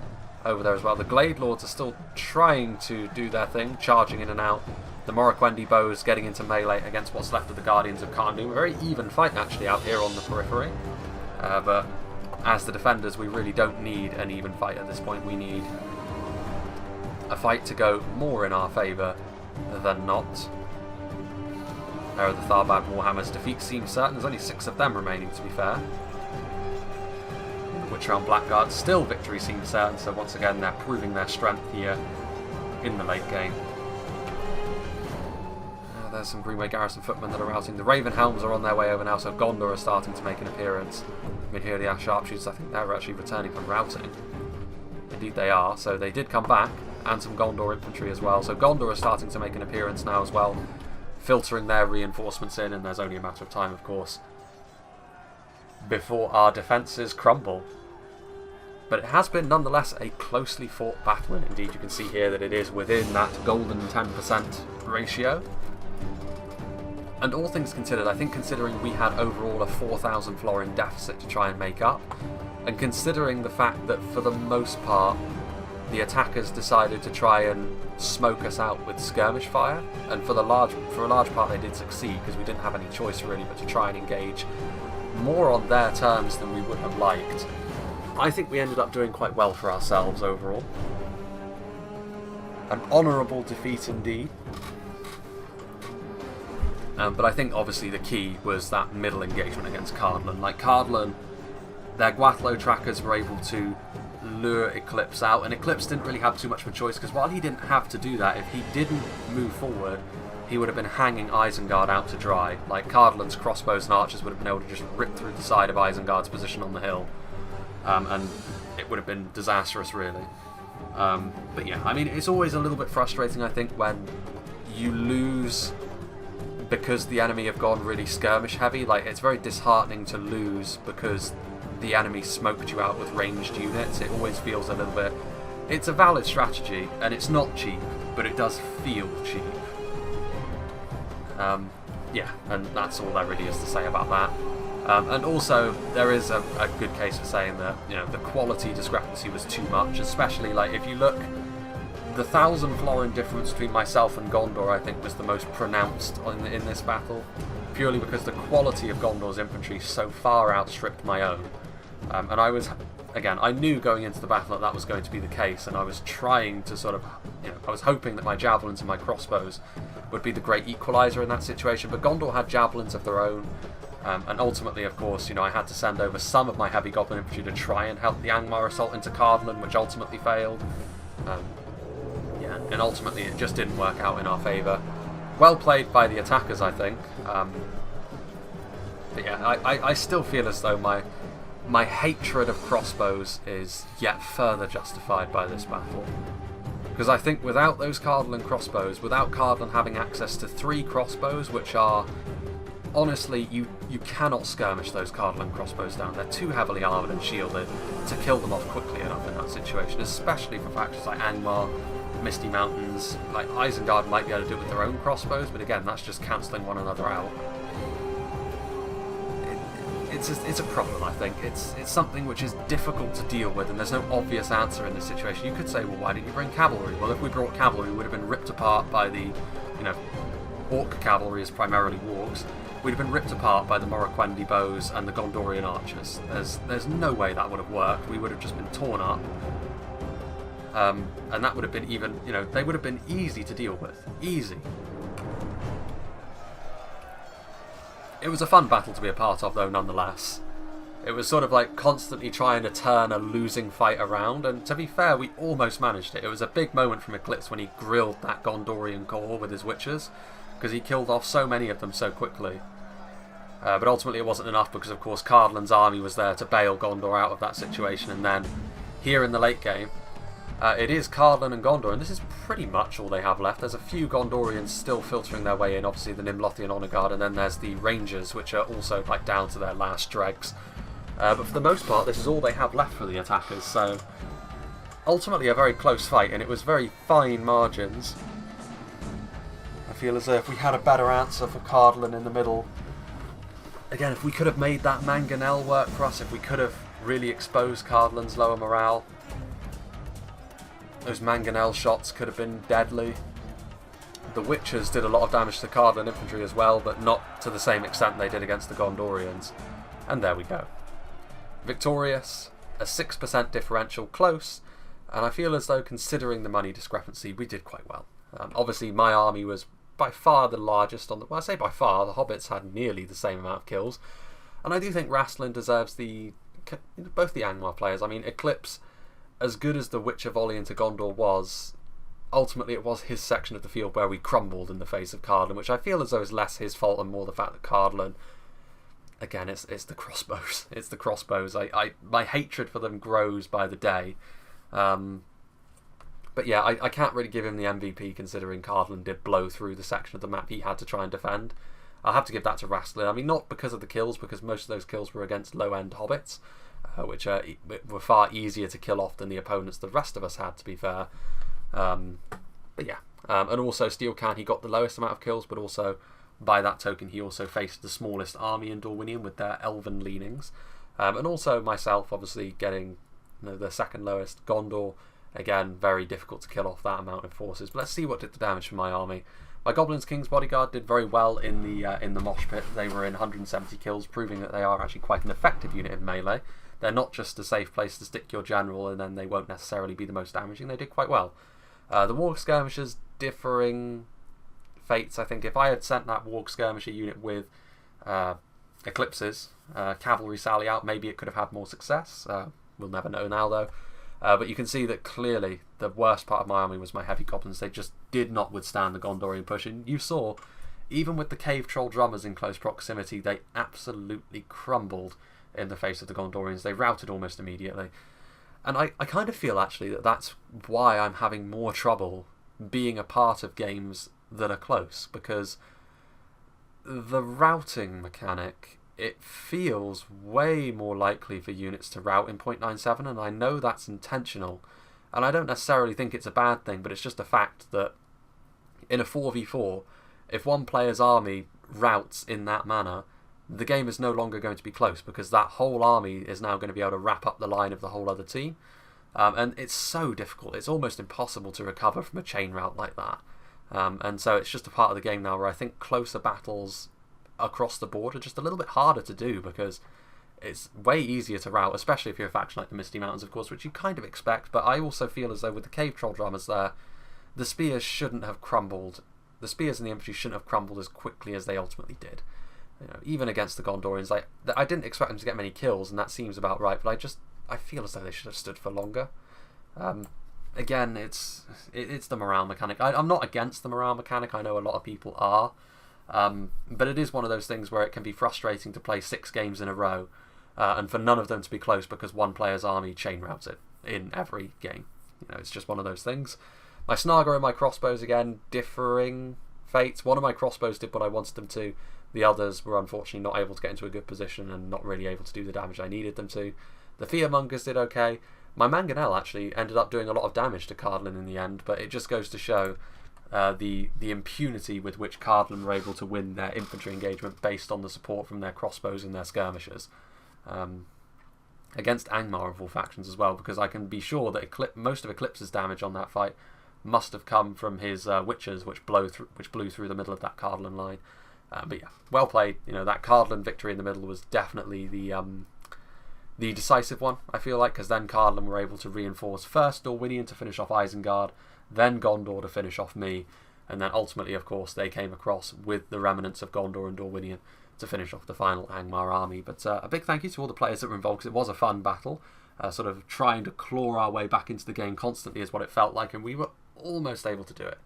over there as well. The Glade Lords are still trying to do their thing, charging in and out. The Morroquendi bows getting into melee against what's left of the Guardians of Karndoom. A very even fight actually out here on the periphery. But as the defenders, we really don't need an even fight at this point. We need a fight to go more in our favour than not. There are the Tharbad Warhammers. Defeat seems certain. There's only 6 of them remaining, to be fair. The Witch Realm Blackguard, still victory seems certain, so once again they're proving their strength here in the late game. There's some Greenway Garrison footmen that are routing. The Raven Helms are on their way over now, so Gondor are starting to make an appearance. You can hear the Ash Sharpshooters. I think they're actually returning from routing. Indeed they are, so they did come back, and some Gondor infantry as well. So Gondor are starting to make an appearance now as well, filtering their reinforcements in, and there's only a matter of time, of course, before our defences crumble. But it has been nonetheless a closely fought battle, and indeed you can see here that it is within that golden 10% ratio. And all things considered, I think considering we had overall a 4,000 florin deficit to try and make up, and considering the fact that for the most part the attackers decided to try and smoke us out with skirmish fire, and for a large part they did succeed because we didn't have any choice really but to try and engage more on their terms than we would have liked. I think we ended up doing quite well for ourselves overall. An honourable defeat indeed. But I think obviously the key was that middle engagement against Cardlan. Like Cardlan, their Gwathlo trackers were able to lure Eclipse out, and Eclipse didn't really have too much of a choice because while he didn't have to do that, if he didn't move forward, he would have been hanging Isengard out to dry. Like Cardlan's crossbows and archers would have been able to just rip through the side of Isengard's position on the hill, and it would have been disastrous really. But yeah, I mean, it's always a little bit frustrating I think when you lose because the enemy have gone really skirmish heavy. Like, it's very disheartening to lose because the enemy smoked you out with ranged units. It always feels a little bit... It's a valid strategy, and it's not cheap, but it does feel cheap. Yeah, and that's all there really is to say about that. And also, there is a good case for saying that, you know, the quality discrepancy was too much, especially, like, if you look... The 1,000 florin difference between myself and Gondor, I think, was the most pronounced in this battle, purely because the quality of Gondor's infantry so far outstripped my own. And I was, again, I knew going into the battle that was going to be the case, and I was trying to sort of, you know, I was hoping that my javelins and my crossbows would be the great equaliser in that situation, but Gondor had javelins of their own, and ultimately, of course, you know, I had to send over some of my heavy goblin infantry to try and help the Angmar assault into Cardlan, which ultimately failed. And ultimately it just didn't work out in our favour. Well played by the attackers, I think. But yeah, I still feel as though my hatred of crossbows is yet further justified by this battle. Because I think without those Cardlan crossbows, without Cardlan having access to 3 crossbows, which are... Honestly, you cannot skirmish those Cardlan crossbows down. They're too heavily armoured and shielded to kill them off quickly enough in that situation, especially for factions like Angmar, Misty Mountains. Like Isengard might be able to do it with their own crossbows, but again, that's just cancelling one another out. It's a problem, I think. It's something which is difficult to deal with, and there's no obvious answer in this situation. You could say, well, why didn't you bring cavalry? Well, if we brought cavalry, we would have been ripped apart by the, you know, Orc cavalry is primarily wargs. We'd have been ripped apart by the Morroquendi bows and the Gondorian archers. There's no way that would have worked. We would have just been torn up. And that would have been even, you know, they would have been easy to deal with. Easy. It was a fun battle to be a part of, though, nonetheless. It was sort of like constantly trying to turn a losing fight around, and to be fair, we almost managed it. It was a big moment from Eclipse when he grilled that Gondorian corps with his witches, because he killed off so many of them so quickly. But ultimately it wasn't enough because, of course, Cardlan's army was there to bail Gondor out of that situation, and then, here in the late game, it is Cardlan and Gondor, and this is pretty much all they have left. There's a few Gondorians still filtering their way in, obviously the Nimlothian Honour Guard, and then there's the Rangers, which are also like down to their last dregs. But for the most part, this is all they have left for the attackers, so ultimately a very close fight, and it was very fine margins. I feel as if we had a better answer for Cardlan in the middle. Again, if we could have made that Mangonel work for us, if we could have really exposed Cardlan's lower morale, Those mangonel shots could have been deadly. The Witchers did a lot of damage to Cardland infantry as well, but not to the same extent they did against the Gondorians. And there we go. Victorious, a 6% differential, close, and I feel as though, considering the money discrepancy, we did quite well. Obviously, my army was by far the largest on the... Well, I say by far, the Hobbits had nearly the same amount of kills. And I do think Rastlin deserves both the Angmar players. I mean, Eclipse, as good as the Witcher volley into Gondor was, ultimately it was his section of the field where we crumbled in the face of Cardland, which I feel as though is less his fault and more the fact that Cardland... Again, it's the crossbows. It's the crossbows. My hatred for them grows by the day. But yeah, I can't really give him the MVP considering Cardland did blow through the section of the map he had to try and defend. I'll have to give that to Rastlin. I mean, not because of the kills, because most of those kills were against low-end hobbits, which were far easier to kill off than the opponents the rest of us had, to be fair. But yeah. And also, Steel Can, he got the lowest amount of kills, but also, by that token, he also faced the smallest army in Dorwinion with their elven leanings. And also myself, obviously, getting the second lowest. Gondor, again, very difficult to kill off that amount of forces. But let's see what did the damage for my army. My Goblins King's Bodyguard did very well in the mosh pit. They were in 170 kills, proving that they are actually quite an effective unit in melee. They're not just a safe place to stick your general and then they won't necessarily be the most damaging. They did quite well. The Warg Skirmishers, differing fates. I think if I had sent that Warg Skirmisher unit with Eclipses, Cavalry Sally out, maybe it could have had more success. We'll never know now, though. But you can see that clearly the worst part of my army was my heavy goblins. They just did not withstand the Gondorian push. And you saw, even with the Cave Troll Drummers in close proximity, they absolutely crumbled in the face of the Gondorians. They routed almost immediately. And I kind of feel, actually, that that's why I'm having more trouble being a part of games that are close. Because the routing mechanic... it feels way more likely for units to rout in 0.97, and I know that's intentional, and I don't necessarily think it's a bad thing, but it's just a fact that in a 4v4, if one player's army routs in that manner, the game is no longer going to be close, because that whole army is now going to be able to wrap up the line of the whole other team, and it's so difficult. It's almost impossible to recover from a chain rout like that, and so it's just a part of the game now where I think closer battles across the board are just a little bit harder to do, because it's way easier to rout, especially if you're a faction like the Misty Mountains, of course, which you kind of expect. But I also feel as though with the Cave Troll Drummers there, the spears shouldn't have crumbled. The spears and the infantry shouldn't have crumbled as quickly as they ultimately did. Even against the Gondorians, I didn't expect them to get many kills, and that seems about right. But I feel as though they should have stood for longer. Again, it's the morale mechanic. I'm not against the morale mechanic. I know a lot of people are. But it is one of those things where it can be frustrating to play 6 games in a row and for none of them to be close because one player's army chain routes it in every game. It's just one of those things. My Snaga and my crossbows, again, differing fates. One of my crossbows did what I wanted them to. The others were unfortunately not able to get into a good position and not really able to do the damage I needed them to. The Fearmongers did okay. My Mangonel actually ended up doing a lot of damage to Cardland in the end, but it just goes to show the impunity with which Cardland were able to win their infantry engagement based on the support from their crossbows and their skirmishers. Against Angmar of all factions as well, because I can be sure that most of Eclipse's damage on that fight must have come from his Witchers, which blew through the middle of that Cardland line. But yeah, well played. That Cardland victory in the middle was definitely the decisive one, I feel like, because then Cardland were able to reinforce first Dorwinion to finish off Isengard, then Gondor to finish off me, and then ultimately, of course, they came across with the remnants of Gondor and Dorwinion to finish off the final Angmar army. But a big thank you to all the players that were involved, because it was a fun battle. Sort of trying to claw our way back into the game constantly is what it felt like, and we were almost able to do it.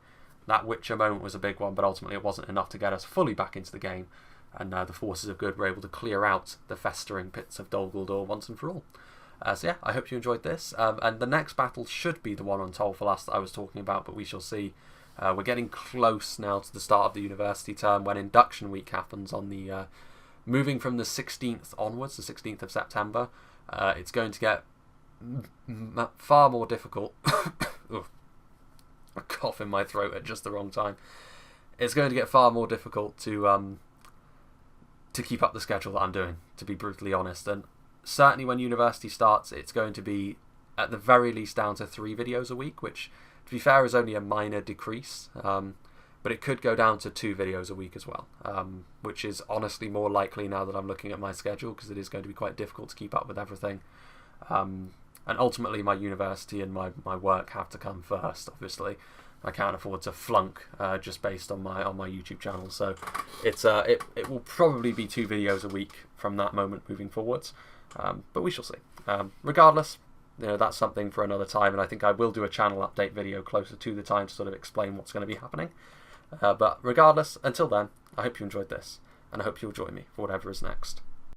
That Witcher moment was a big one, but ultimately it wasn't enough to get us fully back into the game, and the forces of good were able to clear out the festering pits of Dol Guldur once and for all. So yeah, I hope you enjoyed this, and the next battle should be the one on Tol Falas that I was talking about, but we shall see. We're getting close now to the start of the university term when induction week happens on the moving from the 16th onwards, the 16th of September. It's going to get far more difficult. A cough in my throat at just the wrong time. It's going to get far more difficult to keep up the schedule that I'm doing, to be brutally honest. And certainly when university starts, it's going to be at the very least down to 3 videos a week, which, to be fair, is only a minor decrease. But it could go down to 2 videos a week as well, which is honestly more likely now that I'm looking at my schedule, because it is going to be quite difficult to keep up with everything. And ultimately, my university and my work have to come first, obviously. I can't afford to flunk just based on my YouTube channel, so it will probably be 2 videos a week from that moment moving forwards, but we shall see. Regardless, that's something for another time, and I think I will do a channel update video closer to the time to sort of explain what's going to be happening. But regardless, until then, I hope you enjoyed this, and I hope you'll join me for whatever is next.